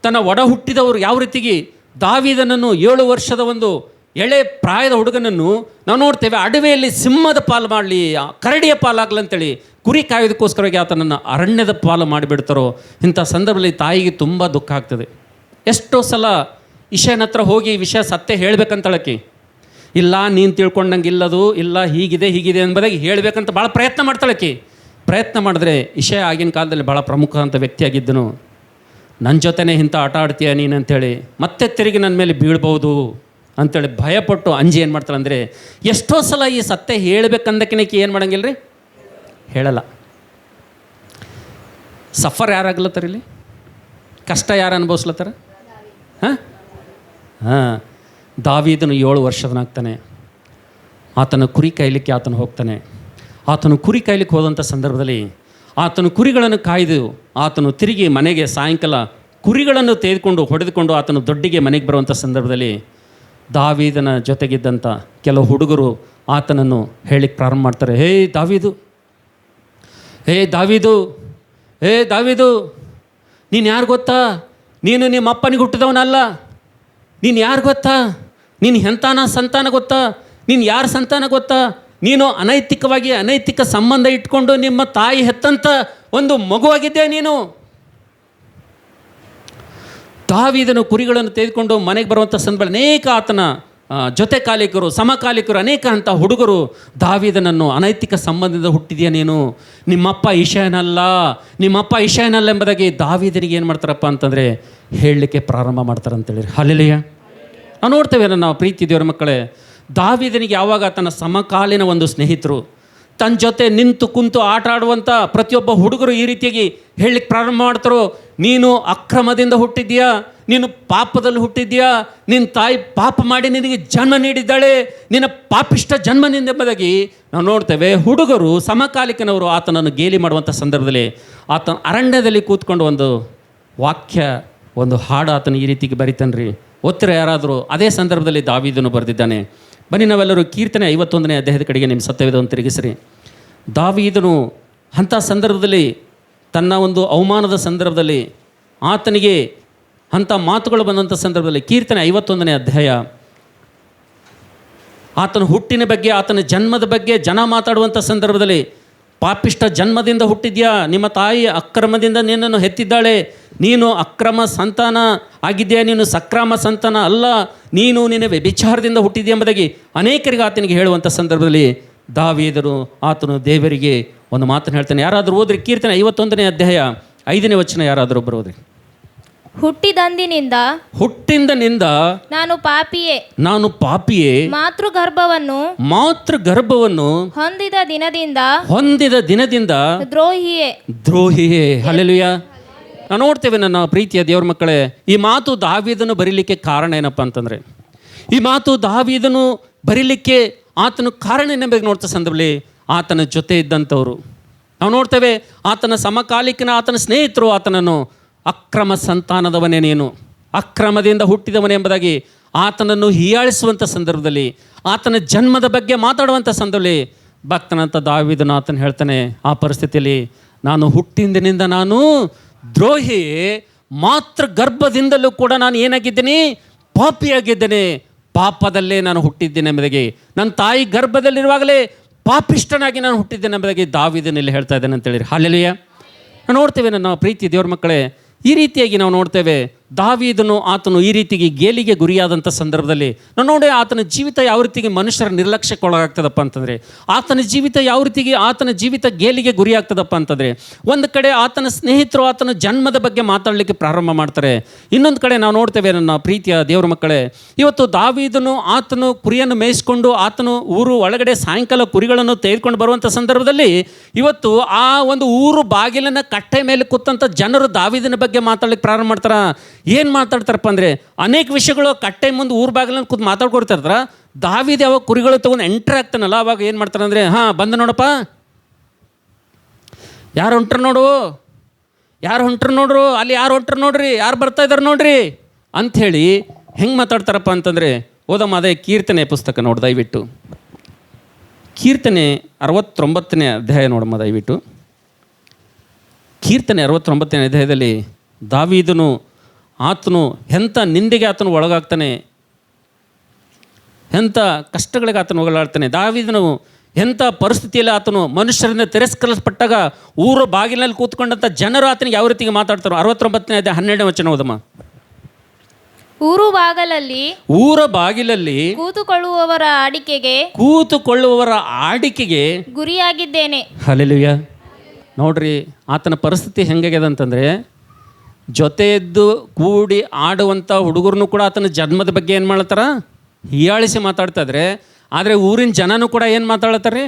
ತನ್ನ ಒಡ ಹುಟ್ಟಿದವರು ಯಾವ ರೀತಿಗೆ ದಾವೀದನನ್ನು 7 ವರ್ಷದ ಒಂದು ಎಳೆ ಪ್ರಾಯದ ಹುಡುಗನನ್ನು ನಾವು ನೋಡ್ತೇವೆ ಅಡವೆಯಲ್ಲಿ ಸಿಂಹದ ಪಾಲು ಮಾಡಲಿ, ಕರಡಿಯ ಪಾಲಾಗ್ಲಂತೇಳಿ ಕುರಿ ಕಾಯೋದಕ್ಕೋಸ್ಕರವಾಗಿ ಆತನನ್ನು ಅರಣ್ಯದ ಪಾಲು ಮಾಡಿಬಿಡ್ತಾರೋ. ಇಂಥ ಸಂದರ್ಭದಲ್ಲಿ ತಾಯಿಗೆ ತುಂಬ ದುಃಖ ಆಗ್ತದೆ. ಎಷ್ಟೋ ಸಲ ಇಷಯನ ಹತ್ರ ಹೋಗಿ ವಿಷಯ ಸತ್ಯ ಹೇಳಬೇಕಂತಳಕ್ಕೆ, ಇಲ್ಲ ನೀನು ತಿಳ್ಕೊಂಡಂಗೆ ಇಲ್ಲದು, ಇಲ್ಲ ಹೀಗಿದೆ ಎಂಬುದಾಗಿ ಹೇಳಬೇಕಂತ ಭಾಳ ಪ್ರಯತ್ನ ಮಾಡ್ತಾಳಕ್ಕೆ. ಪ್ರಯತ್ನ ಮಾಡಿದ್ರೆ ಇಷಯ ಆಗಿನ ಕಾಲದಲ್ಲಿ ಭಾಳ ಪ್ರಮುಖ ಅಂತ ವ್ಯಕ್ತಿಯಾಗಿದ್ದನು. ನನ್ನ ಜೊತೆನೇ ಇಂಥ ಆಟ ಆಡ್ತೀಯ ನೀನು ಅಂಥೇಳಿ ಮತ್ತೆ ತಿರುಗಿ ನನ್ನ ಮೇಲೆ ಬೀಳ್ಬೋದು ಅಂಥೇಳಿ ಭಯಪಟ್ಟು ಅಂಜಿ ಏನು ಮಾಡ್ತಾಳೆ ಅಂದರೆ, ಎಷ್ಟೋ ಸಲ ಈ ಸತ್ಯ ಹೇಳಬೇಕಂದಕ್ಕೆ ಏನು ಮಾಡಂಗಿಲ್ಲ ರೀ, ಹೇಳಲ್ಲ. ಸಫರ್ ಯಾರು ಆಗ್ಲತ್ತಾರ ಇಲ್ಲಿ? ಕಷ್ಟ ಯಾರು ಅನುಭವಿಸ್ಲತ್ತಾರ? ದಾವೀದನು 7 ವರ್ಷದನಾಗ್ತಾನೆ. ಆತನ ಕುರಿ ಕಾಯಲಿಕ್ಕೆ ಆತನು ಹೋಗ್ತಾನೆ. ಆತನು ಕುರಿ ಕಾಯಲಿಕ್ಕೆ ಹೋದಂಥ ಸಂದರ್ಭದಲ್ಲಿ ಆತನು ಕುರಿಗಳನ್ನು ಕಾಯ್ದು ಆತನು ತಿರುಗಿ ಮನೆಗೆ ಸಾಯಂಕಾಲ ಕುರಿಗಳನ್ನು ತೆಗೆದುಕೊಂಡು ಹೊಡೆದುಕೊಂಡು ಆತನು ದೊಡ್ಡಿಗೆ ಮನೆಗೆ ಬರುವಂಥ ಸಂದರ್ಭದಲ್ಲಿ ದಾವೀದನ ಜೊತೆಗಿದ್ದಂಥ ಕೆಲವು ಹುಡುಗರು ಆತನನ್ನು ಹೇಳಿಕ್ಕೆ ಪ್ರಾರಂಭ ಮಾಡ್ತಾರೆ. ಹೇ ದಾವೀದು, ನೀನು ಯಾರು ಗೊತ್ತಾ? ನೀನು ನಿಮ್ಮ ಅಪ್ಪನಿಗೆ ಹುಟ್ಟಿದವನಲ್ಲ. ನೀನು ಯಾರು ಗೊತ್ತಾ? ನೀನು ಎಂತಾನ ಸಂತಾನ ಗೊತ್ತಾ? ನೀನು ಯಾರ ಸಂತಾನ ಗೊತ್ತಾ? ನೀನು ಅನೈತಿಕ ಸಂಬಂಧ ಇಟ್ಕೊಂಡು ನಿಮ್ಮ ತಾಯಿ ಹೆತ್ತಂಥ ಒಂದು ಮಗುವಾಗಿದ್ದೆ ನೀನು. ದಾವೀದನು ಕುರಿಗಳನ್ನು ತೆಗೆದುಕೊಂಡು ಮನೆಗೆ ಬರುವಂಥ ಸಂದರ್ಭ ಅನೇಕ ಆತನ ಜೊತೆಕಾಲಿಕರು, ಸಮಕಾಲಿಕರು, ಅನೇಕ ಅಂಥ ಹುಡುಗರು ದಾವೀದನನ್ನು ಅನೈತಿಕ ಸಂಬಂಧದಿಂದ ಹುಟ್ಟಿದೆಯಾ ನೀನು, ನಿಮ್ಮಪ್ಪ ಇಷಯನಲ್ಲ ಎಂಬುದಾಗಿ ದಾವೀದನಿಗೆ ಏನು ಮಾಡ್ತಾರಪ್ಪ ಅಂತಂದರೆ ಹೇಳಲಿಕ್ಕೆ ಪ್ರಾರಂಭ ಮಾಡ್ತಾರೆ ಅಂತೇಳಿ. ಹಲ್ಲೆಲೂಯಾ. ನಾವು ನೋಡ್ತೇವೆ ನಾವು ಪ್ರೀತಿ ದೇವರ ಮಕ್ಕಳೇ, ದಾವೀದನಿಗೆ ಯಾವಾಗ ತನ್ನ ಸಮಕಾಲೀನ ಒಂದು ಸ್ನೇಹಿತರು, ತನ್ನ ಜೊತೆ ನಿಂತು ಕುಂತು ಆಟ ಆಡುವಂಥ ಪ್ರತಿಯೊಬ್ಬ ಹುಡುಗರು ಈ ರೀತಿಯಾಗಿ ಹೇಳಲಿಕ್ಕೆ ಪ್ರಾರಂಭ ಮಾಡ್ತಾರೋ, ನೀನು ಅಕ್ರಮದಿಂದ ಹುಟ್ಟಿದ್ಯಾ, ನೀನು ಪಾಪದಲ್ಲಿ ಹುಟ್ಟಿದ್ಯಾ, ನಿನ್ನ ತಾಯಿ ಪಾಪ ಮಾಡಿ ನಿನಗೆ ಜನ್ಮ ನೀಡಿದ್ದಾಳೆ, ನಿನ್ನ ಪಾಪಿಷ್ಟ ಜನ್ಮನೆಂಬುದಾಗಿ ನಾವು ನೋಡ್ತೇವೆ. ಹುಡುಗರು ಸಮಕಾಲಿಕನವರು ಆತನನ್ನು ಗೇಲಿ ಮಾಡುವಂಥ ಸಂದರ್ಭದಲ್ಲಿ ಆತನ ಅರಣ್ಯದಲ್ಲಿ ಕೂತ್ಕೊಂಡು ಒಂದು ವಾಕ್ಯ, ಒಂದು ಹಾಡು ಆತನ ಈ ರೀತಿಗೆ ಬರಿತಾನ್ರಿ. ಒತ್ತಿರ ಯಾರಾದರೂ ಅದೇ ಸಂದರ್ಭದಲ್ಲಿ ದಾವೀದನು ಬರೆದಿದ್ದಾನೆ. ಬನ್ನಿ ನಾವೆಲ್ಲರೂ ಕೀರ್ತನೆ 51ನೇ ಅಧ್ಯಾಯದ ಕಡೆಗೆ ನಿಮ್ಮ ಸತ್ಯವೇದವನ್ನು ತಿರುಗಿಸ್ರಿ. ದಾವೀದನು ಅಂಥ ಸಂದರ್ಭದಲ್ಲಿ, ತನ್ನ ಒಂದು ಅವಮಾನದ ಸಂದರ್ಭದಲ್ಲಿ, ಆತನಿಗೆ ಅಂಥ ಮಾತುಗಳು ಬಂದಂಥ ಸಂದರ್ಭದಲ್ಲಿ, ಕೀರ್ತನೆ 51ನೇ ಅಧ್ಯಾಯ, ಆತನ ಹುಟ್ಟಿನ ಬಗ್ಗೆ, ಆತನ ಜನ್ಮದ ಬಗ್ಗೆ ಜನ ಮಾತಾಡುವಂಥ ಸಂದರ್ಭದಲ್ಲಿ, ಪಾಪಿಷ್ಟ ಜನ್ಮದಿಂದ ಹುಟ್ಟಿದ್ಯಾ, ನಿಮ್ಮ ತಾಯಿ ಅಕ್ರಮದಿಂದ ನಿನ್ನನ್ನು ಹೆತ್ತಿದ್ದಾಳೆ, ನೀನು ಅಕ್ರಮ ಸಂತಾನ ಆಗಿದೆಯಾ, ನೀನು ಸಕ್ರಮ ಸಂತಾನ ಅಲ್ಲ, ನೀನು ನಿನ್ನ ವ್ಯಭಿಚಾರದಿಂದ ಹುಟ್ಟಿದ್ಯಾ ಎಂಬುದಾಗಿ ಅನೇಕರಿಗೆ ಆತನಿಗೆ ಹೇಳುವಂಥ ಸಂದರ್ಭದಲ್ಲಿ ದಾವೀದನು ಆತನು ದೇವರಿಗೆ ಒಂದು ಮಾತನ್ನು ಹೇಳ್ತಾನೆ. ಯಾರಾದರೂ ಓದ್ರಿ ಕೀರ್ತನೆ 51ನೇ ಅಧ್ಯಾಯ 5ನೇ ವಚನ, ಯಾರಾದರೂ ಬರೋದ್ರಿ. ಹುಟ್ಟಿದಂದಿನಿಂದ ನಾನು ಪಾಪಿಯೇ, ಮಾತೃ ಗರ್ಭವನ್ನು ಹೊಂದಿದ ದಿನದಿಂದ ದ್ರೋಹಿಯೇ. ಹಲ್ಲೆಲೂಯ. ನಾವು ನೋಡ್ತೇವೆ ನನ್ನ ಪ್ರೀತಿಯ ದೇವ್ರ ಮಕ್ಕಳೇ, ಈ ಮಾತು ದಾವೀದನು ಬರೀಲಿಕ್ಕೆ ಕಾರಣ ಏನಪ್ಪ ಅಂತಂದರೆ, ಈ ಮಾತು ದಾವೀದನು ಬರೀಲಿಕ್ಕೆ ಆತನ ಕಾರಣ ಏನೆಂಬುದಾಗಿ ನೋಡ್ತಾ ಸಂದರ್ಭದಲ್ಲಿ ಆತನ ಜೊತೆ ಇದ್ದಂಥವ್ರು ನಾವು ನೋಡ್ತೇವೆ. ಆತನ ಸಮಕಾಲಿಕನ ಆತನ ಸ್ನೇಹಿತರು ಆತನನ್ನು ಅಕ್ರಮ ಸಂತಾನದವನೇ ನೀನು, ಅಕ್ರಮದಿಂದ ಹುಟ್ಟಿದವನೇ ಎಂಬುದಾಗಿ ಆತನನ್ನು ಹೀಯಾಳಿಸುವಂಥ ಸಂದರ್ಭದಲ್ಲಿ, ಆತನ ಜನ್ಮದ ಬಗ್ಗೆ ಮಾತಾಡುವಂಥ ಸಂದರ್ಭದಲ್ಲಿ ಭಕ್ತನಂತ ದಾವೀದನು ಆತನ ಹೇಳ್ತಾನೆ, ಆ ಪರಿಸ್ಥಿತಿಯಲ್ಲಿ ನಾನು ಹುಟ್ಟಿಂದಿನಿಂದ ನಾನು ದ್ರೋಹಿಯೇ, ಮಾತೃ ಗರ್ಭದಿಂದಲೂ ಕೂಡ ನಾನು ಏನಾಗಿದ್ದೀನಿ, ಪಾಪಿಯಾಗಿದ್ದೇನೆ, ಪಾಪದಲ್ಲೇ ನಾನು ಹುಟ್ಟಿದ್ದೇನೆ ಎಂಬುದಾಗಿ, ನನ್ನ ತಾಯಿ ಗರ್ಭದಲ್ಲಿರುವಾಗಲೇ ಪಾಪಿಷ್ಟನಾಗಿ ನಾನು ಹುಟ್ಟಿದ್ದೇನೆ ಎಂಬುದಾಗಿ ದಾವೀದನಲ್ಲಿ ಹೇಳ್ತಾ ಇದ್ದೇನೆ ಅಂತೇಳಿ. ಹಲ್ಲೆಲೂಯ. ನಾವು ನೋಡ್ತೇವೆ ನನ್ನ ಪ್ರೀತಿ ದೇವ್ರ ಮಕ್ಕಳೇ, ಈ ರೀತಿಯಾಗಿ ನಾವು ನೋಡ್ತೇವೆ ದಾವೀದನು ಆತನು ಈ ರೀತಿಗೆ ಗೇಲಿಗೆ ಗುರಿಯಾದಂಥ ಸಂದರ್ಭದಲ್ಲಿ ನಾವು ನೋಡಿ ಆತನ ಜೀವಿತ ಯಾವ ರೀತಿಗೆ ಮನುಷ್ಯರ ನಿರ್ಲಕ್ಷ್ಯಕ್ಕೊಳಗಾಗ್ತದಪ್ಪ ಅಂತಂದರೆ, ಆತನ ಜೀವಿತ ಯಾವ ರೀತಿಗೆ ಆತನ ಜೀವಿತ ಗೇಲಿಗೆ ಗುರಿಯಾಗ್ತದಪ್ಪ ಅಂತಂದರೆ, ಒಂದು ಕಡೆ ಆತನ ಸ್ನೇಹಿತರು ಆತನ ಜನ್ಮದ ಬಗ್ಗೆ ಮಾತಾಡಲಿಕ್ಕೆ ಪ್ರಾರಂಭ ಮಾಡ್ತಾರೆ, ಇನ್ನೊಂದು ಕಡೆ ನಾವು ನೋಡ್ತೇವೆ ನನ್ನ ಪ್ರೀತಿಯ ದೇವ್ರ ಮಕ್ಕಳೇ, ಇವತ್ತು ದಾವೀದನು ಆತನು ಕುರಿಯನ್ನು ಮೇಯಿಸ್ಕೊಂಡು ಆತನು ಊರು ಒಳಗಡೆ ಸಾಯಂಕಾಲ ಕುರಿಗಳನ್ನು ತೆಗೆದುಕೊಂಡು ಬರುವಂಥ ಸಂದರ್ಭದಲ್ಲಿ ಇವತ್ತು ಆ ಒಂದು ಊರು ಬಾಗಿಲಿನ ಕಟ್ಟೆ ಮೇಲೆ ಕೂತಂಥ ಜನರು ದಾವೀದನ ಬಗ್ಗೆ ಮಾತಾಡ್ಲಿಕ್ಕೆ ಪ್ರಾರಂಭ ಮಾಡ್ತಾರ. ಏನು ಮಾತಾಡ್ತಾರಪ್ಪ ಅಂದರೆ, ಅನೇಕ ವಿಷಯಗಳು ಕಟ್ಟೆ ಮುಂದೆ ಊರು ಬಾಗಿಲನ್ನು ಕೂತು ಮಾತಾಡ್ಕೊಡ್ತಿರ್ತಾರ. ದಾವೀದ ಯಾವಾಗ ಕುರಿಗಳು ತೊಗೊಂಡು ಎಂಟ್ರ್ ಆಗ್ತಾನಲ್ಲ, ಅವಾಗ ಏನು ಮಾಡ್ತಾರೆ ಅಂದರೆ, ಬಂದ ನೋಡಪ್ಪ, ಯಾರು ಹೊಂಟ್ರು ನೋಡ್ರು, ಅಲ್ಲಿ ಯಾರು ಹೊಂಟ್ರು ನೋಡ್ರಿ, ಯಾರು ಬರ್ತಾ ಇದ್ದಾರೆ ನೋಡ್ರಿ ಅಂಥೇಳಿ ಹೆಂಗೆ ಮಾತಾಡ್ತಾರಪ್ಪ ಅಂತಂದರೆ, ಓದಮ್ಮ ಅದೇ ಕೀರ್ತನೆ ಪುಸ್ತಕ ನೋಡು ದಯವಿಟ್ಟು. ಕೀರ್ತನೆ 69ನೇ ಅಧ್ಯಾಯ ನೋಡಮ್ಮ ದಯವಿಟ್ಟು. ಕೀರ್ತನೆ 69ನೇ ಅಧ್ಯಾಯದಲ್ಲಿ ದಾವೀದನು ಆತನು ಎಂಥ ನಿಂದೆಗೆ ಆತನು ಒಳಗಾಗ್ತಾನೆ, ಎಂಥ ಕಷ್ಟಗಳಿಗೆ ಆತನು ಒಳಗಾಡ್ತಾನೆ. ದಾವೀದನು ಎಂಥ ಪರಿಸ್ಥಿತಿಯಲ್ಲಿ ಆತನು ಮನುಷ್ಯರಿಂದ ತಿರಸ್ಕರಿಸಲ್ಪಟ್ಟಾಗ ಊರು ಬಾಗಿಲಿನಲ್ಲಿ ಕೂತ್ಕೊಂಡಂಥ ಜನರು ಆತನಿಗೆ ಯಾವ ರೀತಿಗೆ ಮಾತಾಡ್ತಾರೋ. 69ನೇ ಅಧ್ಯಾಯ 12ನೇ ವಚನ ಓದಮ್ಮ. ಊರ ಬಾಗಿಲಲ್ಲಿ ಕೂತುಕೊಳ್ಳುವವರ ಆಡಿಕೆಗೆ ಗುರಿಯಾಗಿದ್ದೇನೆ. ಹಲ್ಲೆಲೂಯ. ನೋಡ್ರಿ ಆತನ ಪರಿಸ್ಥಿತಿ ಹೆಂಗಾಗ್ಯದ ಅಂತಂದರೆ, ಜೊತೆ ಎದ್ದು ಕೂಡಿ ಆಡುವಂಥ ಹುಡುಗರನ್ನು ಕೂಡ ಆತನ ಜನ್ಮದ ಬಗ್ಗೆ ಏನು ಮಾಡ್ತಾರ, ಹೀಯಾಳಿಸಿ ಮಾತಾಡ್ತಾ ಇದ್ರೆ, ಆದರೆ ಊರಿನ ಜನನೂ ಕೂಡ ಏನು ಮಾತಾಡ್ತಾರೆ,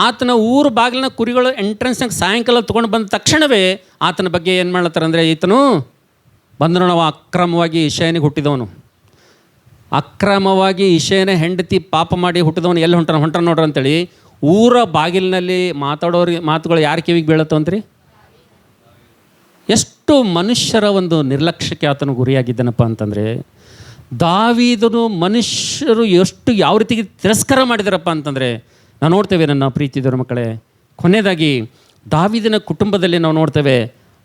ಆತನ ಊರು ಬಾಗಿಲಿನ ಕುರಿಗಳು ಎಂಟ್ರೆನ್ಸ್ನಾಗ ಸಾಯಂಕಾಲ ತೊಗೊಂಡು ಬಂದ ತಕ್ಷಣವೇ ಆತನ ಬಗ್ಗೆ ಏನು ಮಾಡ್ತಾರೆ ಅಂದರೆ, ಈತನು ಬಂದು ನಾವು ಅಕ್ರಮವಾಗಿ ಇಷಯನಿಗೆ ಹುಟ್ಟಿದವನು, ಅಕ್ರಮವಾಗಿ ಇಷಯನ ಹೆಂಡತಿ ಪಾಪ ಮಾಡಿ ಹುಟ್ಟಿದವನು ಎಲ್ಲಿ ಹೊಂಟ್ರ ನೋಡ್ರಿ ಅಂತೇಳಿ ಊರ ಬಾಗಿಲಿನಲ್ಲಿ ಮಾತಾಡೋರಿಗೆ ಮಾತುಗಳು ಯಾರ ಕಿವಿಗೆ ಬೀಳತ್ತವಂತ್ರಿ. ಎಷ್ಟು ಮನುಷ್ಯರ ಒಂದು ನಿರ್ಲಕ್ಷ್ಯಕ್ಕೆ ಆತನು ಗುರಿಯಾಗಿದ್ದಾನಪ್ಪ ಅಂತಂದರೆ, ದಾವೀದನು ಮನುಷ್ಯರು ಎಷ್ಟು ಯಾವ ರೀತಿಗೆ ತಿರಸ್ಕಾರ ಮಾಡಿದಾರಪ್ಪ ಅಂತಂದರೆ ನಾವು ನೋಡ್ತೇವೆ ನನ್ನ ಪ್ರೀತಿದವರ ಮಕ್ಕಳೇ. ಕೊನೆಯದಾಗಿ ದಾವೀದನ ಕುಟುಂಬದಲ್ಲಿ ನಾವು ನೋಡ್ತೇವೆ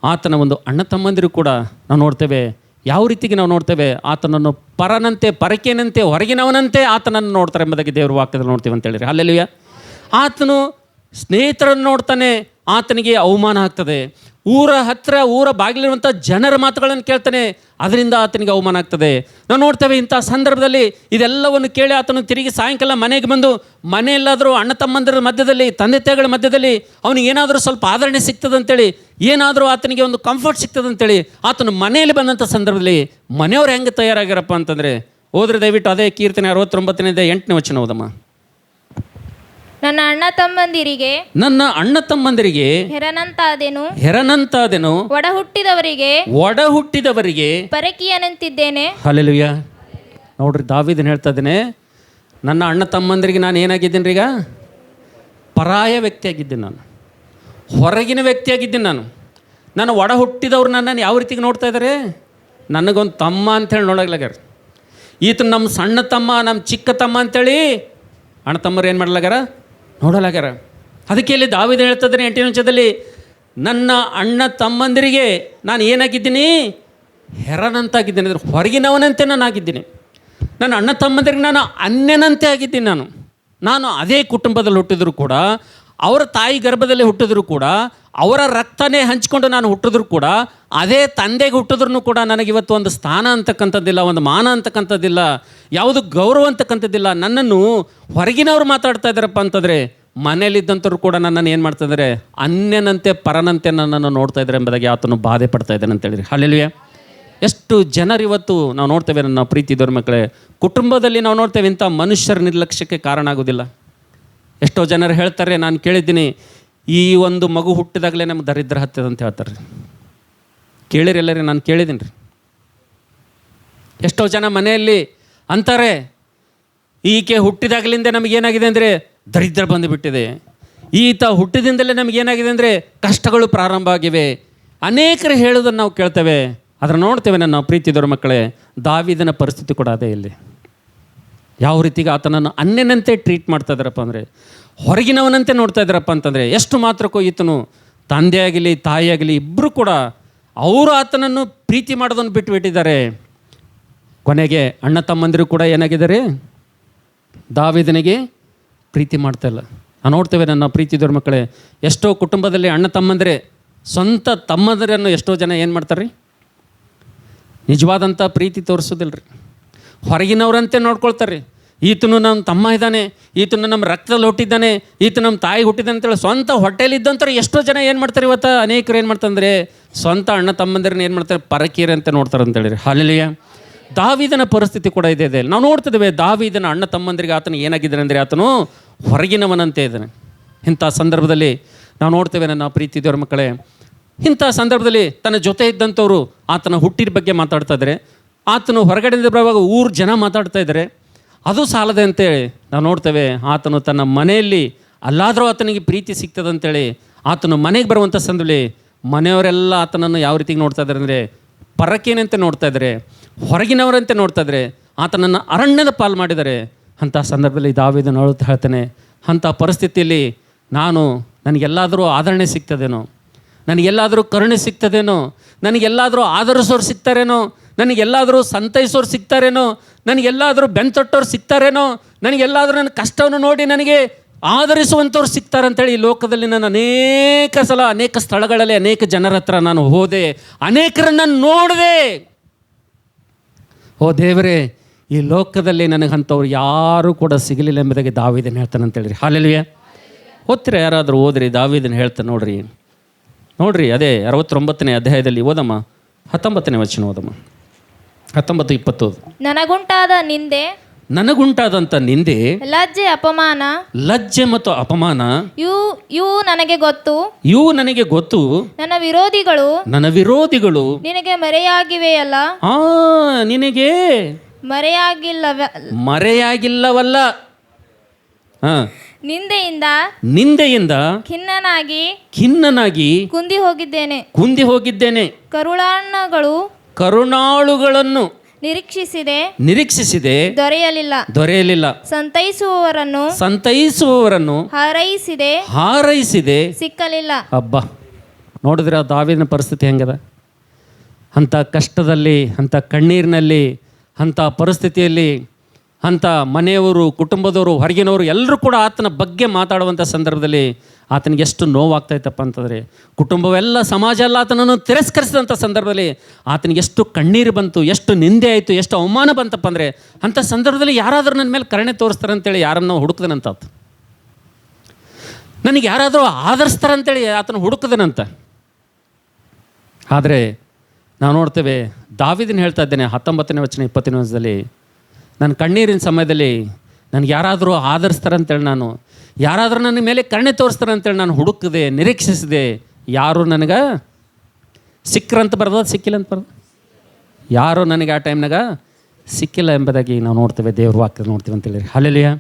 ಆತನ ಒಂದು ಅಣ್ಣ ತಮ್ಮಂದಿರು ಕೂಡ ನಾವು ನೋಡ್ತೇವೆ ಯಾವ ರೀತಿಗೆ ನಾವು ನೋಡ್ತೇವೆ, ಆತನನ್ನು ಪರನಂತೆ ಪರಕೇನಂತೆ ಹೊರಗಿನವನಂತೆ ಆತನನ್ನು ನೋಡ್ತಾರೆ ಎಂಬುದಾಗಿ ದೇವರ ವಾಕ್ಯದಲ್ಲಿ ನೋಡ್ತೀವಿ ಅಂತೇಳಿರಿ. ಹಲ್ಲೆಲೂಯ. ಆತನು ಸ್ನೇಹಿತರನ್ನು ನೋಡ್ತಾನೆ, ಆತನಿಗೆ ಅವಮಾನ ಆಗ್ತದೆ. ಊರ ಬಾಗಿಲಿರುವಂಥ ಜನರ ಮಾತುಗಳನ್ನು ಕೇಳ್ತಾನೆ, ಅದರಿಂದ ಆತನಿಗೆ ಅವಮಾನ ಆಗ್ತದೆ. ನಾವು ನೋಡ್ತೇವೆ ಇಂಥ ಸಂದರ್ಭದಲ್ಲಿ ಇದೆಲ್ಲವನ್ನು ಕೇಳಿ ಆತನು ತಿರುಗಿ ಸಾಯಂಕಾಲ ಮನೆಗೆ ಬಂದು ಮನೆಯಲ್ಲಾದರೂ ಅಣ್ಣ ತಮ್ಮಂದಿರ ಮಧ್ಯದಲ್ಲಿ, ತಂದೆ ತಾಯಿಗಳ ಮಧ್ಯದಲ್ಲಿ ಅವನಿಗೆ ಏನಾದರೂ ಸ್ವಲ್ಪ ಆದರಣೆ ಸಿಗ್ತದಂತೇಳಿ, ಏನಾದರೂ ಆತನಿಗೆ ಒಂದು ಕಂಫರ್ಟ್ ಸಿಗ್ತದಂತೇಳಿ ಆತನು ಮನೆಯಲ್ಲಿ ಬಂದಂಥ ಸಂದರ್ಭದಲ್ಲಿ ಮನೆಯವ್ರು ಹೆಂಗೆ ತಯಾರಾಗ್ಯಾರಪ್ಪ ಅಂತಂದರೆ, ಹೋದ್ರೆ ದಯವಿಟ್ಟು ಅದೇ ಕೀರ್ತನೆ 69ನೇ 8ನೇ ವಚನ ಓದಮ್ಮ. ನನ್ನ ಅಣ್ಣ ತಮ್ಮಂದಿರಿಗೆ ನನ್ನ ಅಣ್ಣ ತಮ್ಮಂದರಿಗೆ ಹೆರನಂತಾದೆನು. ಒಡ ಹುಟ್ಟಿದವರಿಗೆ ಪರಕೀಯನಂತಿದ್ದೇನೆ. ಹಲ್ಲೆಲೂಯ. ನೋಡ್ರಿ, ದಾವೀದನು ಹೇಳ್ತಾ ಇದ್ದೇನೆ, ನನ್ನ ಅಣ್ಣ ತಮ್ಮಂದರಿಗೆ ನಾನು ಏನಾಗಿದ್ದೀನಿ ರೀ? ಈಗ ಪರಾಯ ವ್ಯಕ್ತಿಯಾಗಿದ್ದೀನಿ, ನಾನು ಹೊರಗಿನ ವ್ಯಕ್ತಿಯಾಗಿದ್ದೀನಿ. ನಾನು ಒಡ ಹುಟ್ಟಿದವ್ರು ನನ್ನನ್ನು ಯಾವ ರೀತಿಗೆ ನೋಡ್ತಾ ಇದ್ದಾರೆ? ನನಗೊಂದು ತಮ್ಮ ಅಂಥೇಳಿ ನೋಡಲಾಗ್ಯಾರ. ಈತ ನಮ್ಮ ಸಣ್ಣ ತಮ್ಮ, ನಮ್ಮ ಚಿಕ್ಕ ತಮ್ಮ ಅಂಥೇಳಿ ಅಣ್ಣ ತಮ್ಮರು ಏನು ಮಾಡಲಾಗ್ಯಾರ? ನೋಡಲಾಗ್ಯಾರ. ಅದಕ್ಕೆ ಇಲ್ಲಿ ದಾವೀದ ಹೇಳ್ತಾ ಇದ್ದಾನೆ 8ನೇ ವಚನದಲ್ಲಿ, ನನ್ನ ಅಣ್ಣ ತಮ್ಮಂದಿರಿಗೆ ನಾನು ಏನಾಗಿದ್ದೀನಿ? ಹೆರನಂತಾಗಿದ್ದೀನಿ. ಅಂದರೆ ಹೊರಗಿನವನಂತೆ ನಾನು ಆಗಿದ್ದೀನಿ. ನನ್ನ ಅಣ್ಣ ತಮ್ಮಂದಿರಿಗೆ ನಾನು ಅನ್ಯನಂತೆ ಆಗಿದ್ದೀನಿ. ನಾನು ಅದೇ ಕುಟುಂಬದಲ್ಲಿ ಹುಟ್ಟಿದ್ರು ಕೂಡ, ಅವರ ತಾಯಿ ಗರ್ಭದಲ್ಲಿ ಹುಟ್ಟಿದ್ರು ಕೂಡ, ಅವರ ರಕ್ತನೇ ಹಂಚಿಕೊಂಡು ನಾನು ಹುಟ್ಟಿದ್ರು ಕೂಡ, ಅದೇ ತಂದೆಗೆ ಹುಟ್ಟಿದ್ರು ಕೂಡ ನನಗಿವತ್ತು ಒಂದು ಸ್ಥಾನ ಅಂತಕ್ಕಂಥದ್ದಿಲ್ಲ, ಒಂದು ಮಾನ ಅಂತಕ್ಕಂಥದ್ದಿಲ್ಲ, ಯಾವುದು ಗೌರವ ಅಂತಕ್ಕಂಥದ್ದಿಲ್ಲ. ನನ್ನನ್ನು ಹೊರಗಿನವ್ರು ಮಾತಾಡ್ತಾ ಇದ್ದಾರಪ್ಪ ಅಂತಂದರೆ, ಮನೇಲಿದ್ದಂಥವ್ರು ಕೂಡ ನನ್ನನ್ನು ಏನು ಮಾಡ್ತಾ ಇದ್ದಾರೆ? ಅನ್ಯನಂತೆ ಪರನಂತೆ ನನ್ನನ್ನು ನೋಡ್ತಾ ಇದ್ದಾರೆ ಎಂಬುದಾಗಿ ಆತನು ಬಾಧೆ ಪಡ್ತಾ ಇದ್ದಾನೆ ಅಂತೇಳಿ. ಹಲ್ಲೆಲೂಯ. ಎಷ್ಟು ಜನರು ಇವತ್ತು ನಾವು ನೋಡ್ತೇವೆ, ನನ್ನ ಪ್ರೀತಿ ಇದ್ದವ್ರ ಮಕ್ಕಳೇ, ಕುಟುಂಬದಲ್ಲಿ ನಾವು ನೋಡ್ತೇವೆ ಇಂಥ ಮನುಷ್ಯರ ನಿರ್ಲಕ್ಷ್ಯಕ್ಕೆ ಕಾರಣ ಆಗೋದಿಲ್ಲ. ಎಷ್ಟೋ ಜನರು ಹೇಳ್ತಾರೆ, ನಾನು ಕೇಳಿದ್ದೀನಿ, ಈ ಒಂದು ಮಗು ಹುಟ್ಟಿದಾಗಲೇ ನಮ್ಗೆ ದರಿದ್ರ ಹತ್ತದ ಅಂತ ಹೇಳ್ತಾರೆ. ಕೇಳಿರಿ ಎಲ್ಲರಿ? ನಾನು ಕೇಳಿದ್ದೀನಿ ರೀ. ಎಷ್ಟೋ ಜನ ಮನೆಯಲ್ಲಿ ಅಂತಾರೆ, ಈಕೆ ಹುಟ್ಟಿದಾಗಲಿಂದ ನಮಗೇನಾಗಿದೆ ಅಂದರೆ ದರಿದ್ರ ಬಂದುಬಿಟ್ಟಿದೆ, ಈತ ಹುಟ್ಟಿದಿಂದಲೇ ನಮಗೇನಾಗಿದೆ ಅಂದರೆ ಕಷ್ಟಗಳು ಪ್ರಾರಂಭ ಆಗಿವೆ. ಅನೇಕರು ಹೇಳೋದನ್ನು ನಾವು ಕೇಳ್ತೇವೆ. ಅದರ ನೋಡ್ತೇವೆ ನನ್ನ ಪ್ರೀತಿದವ್ರ ಮಕ್ಕಳೇ, ದಾವೀದನ ಪರಿಸ್ಥಿತಿ ಕೂಡ ಅದೇ. ಇಲ್ಲಿ ಯಾವ ರೀತಿಗೆ ಆತನನ್ನು ಅನ್ಯನಂತೆ ಟ್ರೀಟ್ ಮಾಡ್ತಾ ಇದ್ದಾರಪ್ಪ ಅಂದರೆ, ಹೊರಗಿನವನಂತೆ ನೋಡ್ತಾ ಇದ್ದಾರಪ್ಪ ಅಂತಂದರೆ, ಎಷ್ಟು ಮಾತ್ರಕ್ಕೂ ಈತನು ತಂದೆ ಆಗಲಿ ತಾಯಿ ಆಗಲಿ ಇಬ್ಬರು ಕೂಡ ಅವರು ಆತನನ್ನು ಪ್ರೀತಿ ಮಾಡೋದನ್ನು ಬಿಟ್ಟುಬಿಟ್ಟಿದ್ದಾರೆ. ಕೊನೆಗೆ ಅಣ್ಣ ತಮ್ಮಂದಿರು ಕೂಡ ಏನಾಗಿದ್ದಾರೆ? ದಾವೀದನಿಗೆ ಪ್ರೀತಿ ಮಾಡ್ತಾಯಿಲ್ಲ. ನಾವು ನೋಡ್ತೇವೆ ನನ್ನ ಪ್ರೀತಿದವ್ರ ಮಕ್ಕಳೇ, ಎಷ್ಟೋ ಕುಟುಂಬದಲ್ಲಿ ಅಣ್ಣ ತಮ್ಮಂದರೆ ಸ್ವಂತ ತಮ್ಮಂದರನ್ನು ಎಷ್ಟೋ ಜನ ಏನು ಮಾಡ್ತಾರೆ ರೀ? ನಿಜವಾದಂಥ ಪ್ರೀತಿ ತೋರಿಸೋದಿಲ್ಲ ರೀ. ಹೊರಗಿನವ್ರಂತೆ ನೋಡ್ಕೊಳ್ತಾರೆ ರೀ. ಈತನು ನಮ್ಮ ತಮ್ಮ ಇದ್ದಾನೆ, ಈತನು ನಮ್ಮ ರಕ್ತದಲ್ಲಿ ಹುಟ್ಟಿದ್ದಾನೆ, ಈತ ನಮ್ಮ ತಾಯಿ ಹುಟ್ಟಿದ್ದಾನೆ ಅಂತೇಳಿ ಸ್ವಂತ ಹೊಟ್ಟೆಲಿದ್ದಂಥವ್ರು ಎಷ್ಟೋ ಜನ ಏನು ಮಾಡ್ತಾರೆ ಇವತ್ತು? ಅನೇಕರು ಏನು ಮಾಡ್ತಂದರೆ ಸ್ವಂತ ಅಣ್ಣ ತಮ್ಮಂದಿರನ್ನ ಏನು ಮಾಡ್ತಾರೆ? ಪರಕೀಯರಂತೆ ನೋಡ್ತಾರೆ ಅಂತೇಳಿ. ಹಲ್ಲೆಲೂಯ. ದಾವೀದನ ಪರಿಸ್ಥಿತಿ ಕೂಡ ಇದೆ. ನಾವು ನೋಡ್ತಿದ್ದೇವೆ, ದಾವೀದನ ಅಣ್ಣ ತಮ್ಮಂದಿರಿಗೆ ಆತನು ಏನಾಗಿದ್ದಾನೆ ಅಂದರೆ ಆತನು ಹೊರಗಿನವನಂತೆ ಇದ್ದಾನೆ. ಇಂಥ ಸಂದರ್ಭದಲ್ಲಿ ನಾವು ನೋಡ್ತೇವೆ ನನ್ನ ಪ್ರೀತಿ ದೇವರ ಮಕ್ಕಳೇ, ಇಂಥ ಸಂದರ್ಭದಲ್ಲಿ ತನ್ನ ಜೊತೆ ಇದ್ದಂಥವ್ರು ಆತನ ಹುಟ್ಟಿದ ಬಗ್ಗೆ ಮಾತಾಡ್ತಾ ಇದ್ದಾರೆ. ಆತನು ಹೊರಗಡೆಯಿಂದ ಬರುವಾಗ ಊರು ಜನ ಮಾತಾಡ್ತಾ ಇದ್ದಾರೆ. ಅದು ಸಾಲದೆ ಅಂತೇಳಿ ನಾವು ನೋಡ್ತೇವೆ, ಆತನು ತನ್ನ ಮನೆಯಲ್ಲಿ ಅಲ್ಲಾದರೂ ಆತನಿಗೆ ಪ್ರೀತಿ ಸಿಗ್ತದಂತೇಳಿ ಆತನು ಮನೆಗೆ ಬರುವಂಥ ಸಂದರ್ಭದಲ್ಲಿ ಮನೆಯವರೆಲ್ಲ ಆತನನ್ನು ಯಾವ ರೀತಿಗೆ ನೋಡ್ತಾ ಇದ್ದಾರೆ ಅಂದರೆ ಪರಕೇನಂತೆ ನೋಡ್ತಾ ಇದ್ದಾರೆ, ಹೊರಗಿನವರಂತೆ ನೋಡ್ತಾ ಇದ್ದಾರೆ, ಆತನನ್ನು ಅರಣ್ಯದ ಪಾಲು ಮಾಡಿದ್ದಾರೆ. ಅಂಥ ಸಂದರ್ಭದಲ್ಲಿ ದಾವೀದನು ಅಳುತ್ತಾ ಹೇಳ್ತಾನೆ, ಅಂಥ ಪರಿಸ್ಥಿತಿಯಲ್ಲಿ ನನಗೆಲ್ಲಾದರೂ ಆದರಣೆ ಸಿಗ್ತದೇನೋ, ನನಗೆಲ್ಲಾದರೂ ಕರುಣೆ ಸಿಗ್ತದೇನೋ, ನನಗೆಲ್ಲಾದರೂ ಆದರಿಸೋರು ಸಿಗ್ತಾರೇನೋ, ನನಗೆಲ್ಲಾದರೂ ಸಂತೈಸೋರು ಸಿಗ್ತಾರೇನೋ, ನನಗೆಲ್ಲಾದರೂ ಬೆಂತೊಟ್ಟವ್ರು ಸಿಗ್ತಾರೇನೋ, ನನಗೆಲ್ಲಾದರೂ ನನ್ನ ಕಷ್ಟವನ್ನು ನೋಡಿ ನನಗೆ ಆದರಿಸುವಂಥವ್ರು ಸಿಗ್ತಾರಂತೇಳಿ ಈ ಲೋಕದಲ್ಲಿ ನಾನು ಅನೇಕ ಸಲ ಅನೇಕ ಸ್ಥಳಗಳಲ್ಲಿ ಅನೇಕ ಜನರ ಹತ್ರ ನಾನು ಹೋದೆ, ಅನೇಕರನ್ನು ನೋಡಿದೆ. ಓ ದೇವರೇ, ಈ ಲೋಕದಲ್ಲಿ ನನಗಂಥವ್ರು ಯಾರೂ ಕೂಡ ಸಿಗಲಿಲ್ಲ ಎಂಬುದಾಗಿ ದಾವೀದನು ಹೇಳ್ತಾನೆ ಅಂತೇಳಿ. ಹಲ್ಲೆಲೂಯ. ಓದ್ತೀರ? ಯಾರಾದರೂ ಓದ್ರಿ, ದಾವೀದನು ಹೇಳ್ತಾನೆ ನೋಡ್ರಿ ಅದೇ 69ನೇ ಅಧ್ಯಾಯದಲ್ಲಿ ಓದಮ್ಮ, 19ನೇ ವಚನ ಓದಮ್ಮ, 19-20. ನನಗುಂಟಾದಂಥ ನಿಂದೆ, ಲಜ್ಜೆ ಮತ್ತು ಅಪಮಾನ ಇವು ನನಗೆ ಗೊತ್ತು. ನನ್ನ ವಿರೋಧಿಗಳು ನಿನಗೆ ಮರೆಯಾಗಿವೆಯಲ್ಲ. ನಿನಗೆ ಮರೆಯಾಗಿಲ್ಲವಲ್ಲ. ನಿಂದೆಯಿಂದ ಖಿನ್ನನಾಗಿ ಕುಂದಿ ಹೋಗಿದ್ದೇನೆ. ಕರುಣಾಳುಗಳನ್ನು ನಿರೀಕ್ಷಿಸಿದೆ, ದೊರೆಯಲಿಲ್ಲ. ಸಂತೈಸುವವರನ್ನು ಹಾರೈಸಿದೆ, ಸಿಕ್ಕಲಿಲ್ಲ. ಹಬ್ಬ, ನೋಡಿದ್ರೆ ಆ ದಾವೀದನ ಪರಿಸ್ಥಿತಿ ಹೆಂಗದ? ಅಂಥ ಕಷ್ಟದಲ್ಲಿ, ಅಂಥ ಕಣ್ಣೀರಿನಲ್ಲಿ, ಅಂಥ ಪರಿಸ್ಥಿತಿಯಲ್ಲಿ, ಅಂಥ ಮನೆಯವರು, ಕುಟುಂಬದವರು, ಹೊರಗಿನವರು ಎಲ್ಲರೂ ಕೂಡ ಆತನ ಬಗ್ಗೆ ಮಾತಾಡುವಂಥ ಸಂದರ್ಭದಲ್ಲಿ ಆತನಿಗೆ ಎಷ್ಟು ನೋವಾಗ್ತಾಯಿತ್ತಪ್ಪ ಅಂತಂದರೆ, ಕುಟುಂಬವೆಲ್ಲ, ಸಮಾಜ ಎಲ್ಲ ಆತನನ್ನು ತಿರಸ್ಕರಿಸಿದಂಥ ಸಂದರ್ಭದಲ್ಲಿ ಆತನಿಗೆ ಎಷ್ಟು ಕಣ್ಣೀರು ಬಂತು, ಎಷ್ಟು ನಿಂದೆ ಆಯಿತು, ಎಷ್ಟು ಅವಮಾನ ಬಂತಪ್ಪ ಅಂದರೆ, ಅಂಥ ಸಂದರ್ಭದಲ್ಲಿ ಯಾರಾದರೂ ನನ್ನ ಮೇಲೆ ಕರುಣೆ ತೋರಿಸ್ತಾರೆ ಅಂತೇಳಿ ಯಾರನ್ನು ಹುಡುಕ್ದನಂತ, ನನಗೆ ಯಾರಾದರೂ ಆಧರಿಸ್ತಾರಂತೇಳಿ ಆತನ ಹುಡುಕದನಂತ. ಆದರೆ ನಾವು ನೋಡ್ತೇವೆ, ದಾವೀದನು ಹೇಳ್ತಾ ಇದ್ದೇನೆ 19ನೇ ವಚನ 20ನೇ ವಚನದಲ್ಲಿ, ನನ್ನ ಕಣ್ಣೀರಿನ ಸಮಯದಲ್ಲಿ ನನಗೆ ಯಾರಾದರೂ ಆಧರಿಸ್ತಾರಂತೇಳಿ ನಾನು ಯಾರಾದರೂ ನನ್ನ ಮೇಲೆ ಕರುಣೆ ತೋರಿಸ್ತಾರೆ ಅಂತೇಳಿ ನಾನು ಹುಡುಕಿದೆ, ನಿರೀಕ್ಷಿಸಿದೆ. ಯಾರು ನನಗೆ ಸಿಕ್ಕರಂತ ಬರೋದು, ಸಿಕ್ಕಿಲ್ಲ ಅಂತ ಬರೋದು? ಯಾರು ನನಗೆ ಆ ಟೈಮ್ನಾಗ ಸಿಕ್ಕಿಲ್ಲ ಎಂಬುದಾಗಿ ನಾವು ನೋಡ್ತೇವೆ, ದೇವ್ರ ವಾಕ್ಯ ನೋಡ್ತೀವಿ ಅಂತೇಳಿ. ಹಲ್ಲೆಲೂಯಾ.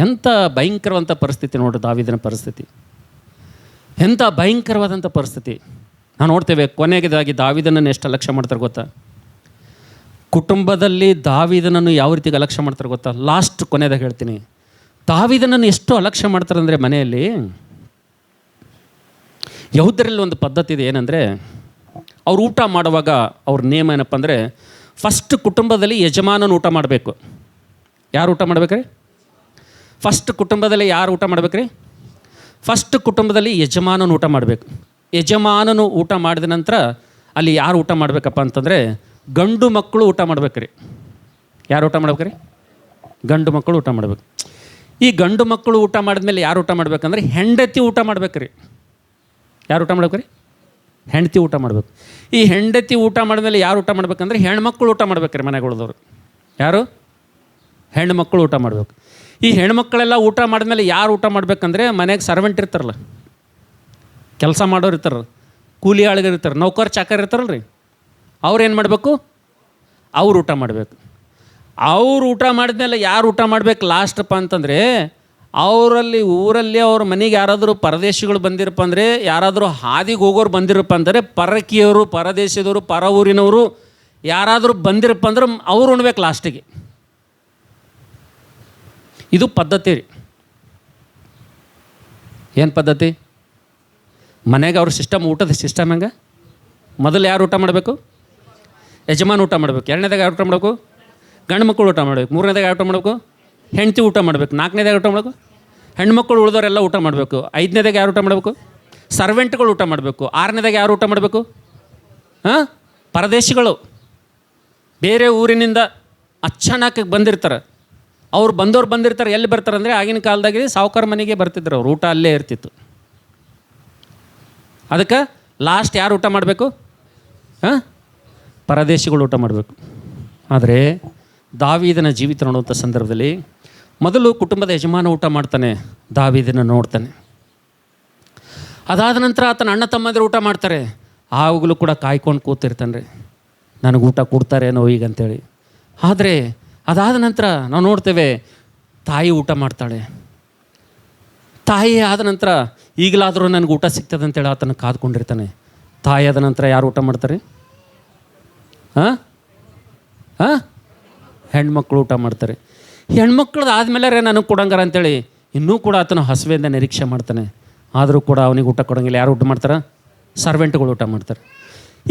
ಎಂಥ ಭಯಂಕರವಂಥ ಪರಿಸ್ಥಿತಿ ನೋಡ್ರಿ ದಾವೀದನ ಪರಿಸ್ಥಿತಿ, ಎಂಥ ಭಯಂಕರವಾದಂಥ ಪರಿಸ್ಥಿತಿ ನಾವು ನೋಡ್ತೇವೆ. ಕೊನೆಗದಾಗಿ ದಾವೀದನನ್ನು ಎಷ್ಟು ಅಲಕ್ಷ್ಯ ಮಾಡ್ತಾರೆ ಗೊತ್ತಾ? ಕುಟುಂಬದಲ್ಲಿ ದಾವೀದನನ್ನು ಯಾವ ರೀತಿಗೆ ಅಲಕ್ಷ್ಯ ಮಾಡ್ತಾರೆ ಗೊತ್ತಾ? ಲಾಸ್ಟ್ ಕೊನೆದಾಗ ಹೇಳ್ತೀನಿ. ದಾವೀದನನ್ನು ಎಷ್ಟು ಅಲಕ್ಷ್ಯ ಮಾಡ್ತಾರೆ ಅಂದರೆ, ಮನೆಯಲ್ಲಿ ಯಹೂದ್ಯರಲ್ಲಿ ಒಂದು ಪದ್ಧತಿ ಇದೆ. ಏನಂದರೆ, ಅವ್ರು ಊಟ ಮಾಡುವಾಗ ಅವ್ರ ನೇಮ ಏನಪ್ಪ ಅಂದರೆ, ಫಸ್ಟ್ ಕುಟುಂಬದಲ್ಲಿ ಯಜಮಾನನ ಊಟ ಮಾಡಬೇಕು. ಯಾರು ಊಟ ಮಾಡ್ಬೇಕ್ರಿ? ಫಸ್ಟ್ ಕುಟುಂಬದಲ್ಲಿ ಯಾರು ಊಟ ಮಾಡ್ಬೇಕ್ರಿ? ಫಸ್ಟ್ ಕುಟುಂಬದಲ್ಲಿ ಯಜಮಾನನ ಊಟ ಮಾಡಬೇಕು. ಯಜಮಾನನು ಊಟ ಮಾಡಿದ ನಂತರ ಅಲ್ಲಿ ಯಾರು ಊಟ ಮಾಡಬೇಕಪ್ಪ ಅಂತಂದರೆ, ಗಂಡು ಮಕ್ಕಳು ಊಟ ಮಾಡ್ಬೇಕ್ರಿ. ಯಾರು ಊಟ ಮಾಡ್ಬೇಕ್ರಿ? ಗಂಡು ಮಕ್ಕಳು ಊಟ ಮಾಡ್ಬೇಕು. ಈ ಗಂಡು ಮಕ್ಕಳು ಊಟ ಮಾಡಿದ್ಮೇಲೆ ಯಾರು ಊಟ ಮಾಡ್ಬೇಕಂದ್ರೆ, ಹೆಂಡತಿ ಊಟ ಮಾಡ್ಬೇಕ್ರಿ. ಯಾರು ಊಟ ಮಾಡ್ಬೇಕ್ರಿ? ಹೆಂಡತಿ ಊಟ ಮಾಡಬೇಕು. ಈ ಹೆಂಡತಿ ಊಟ ಮಾಡಿದ್ಮೇಲೆ ಯಾರು ಊಟ ಮಾಡ್ಬೇಕಂದ್ರೆ, ಹೆಣ್ಮಕ್ಳು ಊಟ ಮಾಡ್ಬೇಕ್ರಿ. ಮನೆಗಳದವ್ರು ಯಾರು? ಹೆಣ್ಮಕ್ಳು ಊಟ ಮಾಡಬೇಕು. ಈ ಹೆಣ್ಮಕ್ಳೆಲ್ಲ ಊಟ ಮಾಡಿದ್ಮೇಲೆ ಯಾರು ಊಟ ಮಾಡ್ಬೇಕಂದ್ರೆ, ಮನೆಗೆ ಸರ್ವೆಂಟ್ ಇರ್ತಾರಲ್ಲ, ಕೆಲಸ ಮಾಡೋರು ಇರ್ತಾರಲ್ಲ, ಕೂಲಿ ಆಳುಗರು ಇರ್ತಾರೆ, ನೌಕರ್ ಚಾಕರ್ ಇರ್ತಾರಲ್ಲ ರೀ, ಅವ್ರು ಏನು ಮಾಡಬೇಕು? ಅವ್ರು ಊಟ ಮಾಡಬೇಕು. ಅವ್ರು ಊಟ ಮಾಡಿದ್ಮೇಲೆ ಯಾರು ಊಟ ಮಾಡ್ಬೇಕು ಲಾಸ್ಟಪ್ಪ ಅಂತಂದರೆ, ಊರಲ್ಲಿ ಅವ್ರ ಮನೆಗೆ ಯಾರಾದರೂ ಪರದೇಶಿಗಳು ಬಂದಿರಪ್ಪ ಅಂದರೆ, ಯಾರಾದರೂ ಹಾದಿಗೆ ಹೋಗೋರು ಬಂದಿರಪ್ಪ ಅಂದರೆ, ಪರಕೀಯರು, ಪರದೇಶದವರು, ಪರ ಊರಿನವರು ಯಾರಾದರೂ ಬಂದಿರಪ್ಪ ಅಂದ್ರೆ ಅವ್ರು ಉಣ್ಬೇಕು ಲಾಸ್ಟಿಗೆ. ಇದು ಪದ್ಧತಿ ರೀ. ಏನು ಪದ್ಧತಿ? ಮನೆಗೆ ಅವ್ರ ಸಿಸ್ಟಮ್, ಊಟದ ಸಿಸ್ಟಮ್ ಹೆಂಗೆ? ಮೊದಲು ಯಾರು ಊಟ ಮಾಡಬೇಕು? ಯಜಮಾನ ಊಟ ಮಾಡಬೇಕು. ಎರಡನೇದಾಗ ಯಾರು ಊಟ ಮಾಡಬೇಕು? ಗಂಡು ಮಕ್ಕಳು ಊಟ ಮಾಡಬೇಕು. ಮೂರನೇದಾಗ ಯಾರು ಊಟ ಮಾಡಬೇಕು? ಹೆಂಡತಿ ಊಟ ಮಾಡಬೇಕು. ನಾಲ್ಕನೇದಾಗ ಊಟ ಮಾಡಬೇಕು? ಹೆಣ್ಮಕ್ಳು ಉಳಿದವರೆಲ್ಲ ಊಟ ಮಾಡಬೇಕು. ಐದನೇದಾಗ ಯಾರು ಊಟ ಮಾಡಬೇಕು? ಸರ್ವೆಂಟ್ಗಳು ಊಟ ಮಾಡಬೇಕು. ಆರನೇದಾಗ ಯಾರು ಊಟ ಮಾಡಬೇಕು? ಪರದೇಶಿಗಳು, ಬೇರೆ ಊರಿನಿಂದ ಅಚಾನಕ್ ಬಂದಿರ್ತಾರೆ. ಅವ್ರು ಬಂದಿರ್ತಾರೆ. ಎಲ್ಲಿ ಬರ್ತಾರೆ ಅಂದರೆ, ಆಗಿನ ಕಾಲದಾಗೆ ಸಾವುಕಾರ ಮನೆಗೆ ಬರ್ತಿದ್ರು ಅವ್ರು. ಊಟ ಅಲ್ಲೇ ಇರ್ತಿತ್ತು. ಅದಕ್ಕೆ ಲಾಸ್ಟ್ ಯಾರು ಊಟ ಮಾಡಬೇಕು? ಪರದೇಶಿಗಳು ಊಟ ಮಾಡಬೇಕು. ಆದರೆ ದಾವೀದನ ಜೀವಿತ ನೋಡುವಂಥ ಸಂದರ್ಭದಲ್ಲಿ ಮೊದಲು ಕುಟುಂಬದ ಯಜಮಾನ ಊಟ ಮಾಡ್ತಾನೆ, ದಾವೀದನ ನೋಡ್ತಾನೆ. ಅದಾದ ನಂತರ ಆತನ ಅಣ್ಣ ತಮ್ಮಂದಿರು ಊಟ ಮಾಡ್ತಾರೆ. ಆವಾಗಲೂ ಕೂಡ ಕಾಯ್ಕೊಂಡು ಕೂತಿರ್ತಾನೆ ರೀ, ನನಗೆ ಊಟ ಕೊಡ್ತಾರೇನೋ ಈಗ ಅಂತೇಳಿ. ಆದರೆ ಅದಾದ ನಂತರ ನಾವು ನೋಡ್ತೇವೆ, ತಾಯಿ ಊಟ ಮಾಡ್ತಾಳೆ. ತಾಯಿ ಆದ ನಂತರ ಈಗಲಾದರೂ ನನಗೆ ಊಟ ಸಿಗ್ತದೆ ಅಂತೇಳಿ ಆತನ ಕಾದ್ಕೊಂಡಿರ್ತಾನೆ. ತಾಯಿ ಆದ ನಂತರ ಯಾರು ಊಟ ಮಾಡ್ತಾರೆ? ಹೆಣ್ಮಕ್ಳು ಊಟ ಮಾಡ್ತಾರೆ. ಹೆಣ್ಮಕ್ಳದ್ದು ಆದಮೇಲೆ ನನಗೆ ಕೊಡಂಗಾರ ಅಂತೇಳಿ ಇನ್ನೂ ಕೂಡ ಆತನ ಹಸುವೆಯಿಂದ ನಿರೀಕ್ಷೆ ಮಾಡ್ತಾನೆ. ಆದರೂ ಕೂಡ ಅವನಿಗೆ ಊಟ ಕೊಡೋಂಗಿಲ್ಲ. ಯಾರು ಊಟ ಮಾಡ್ತಾರೆ? ಸರ್ವೆಂಟ್ಗಳು ಊಟ ಮಾಡ್ತಾರೆ.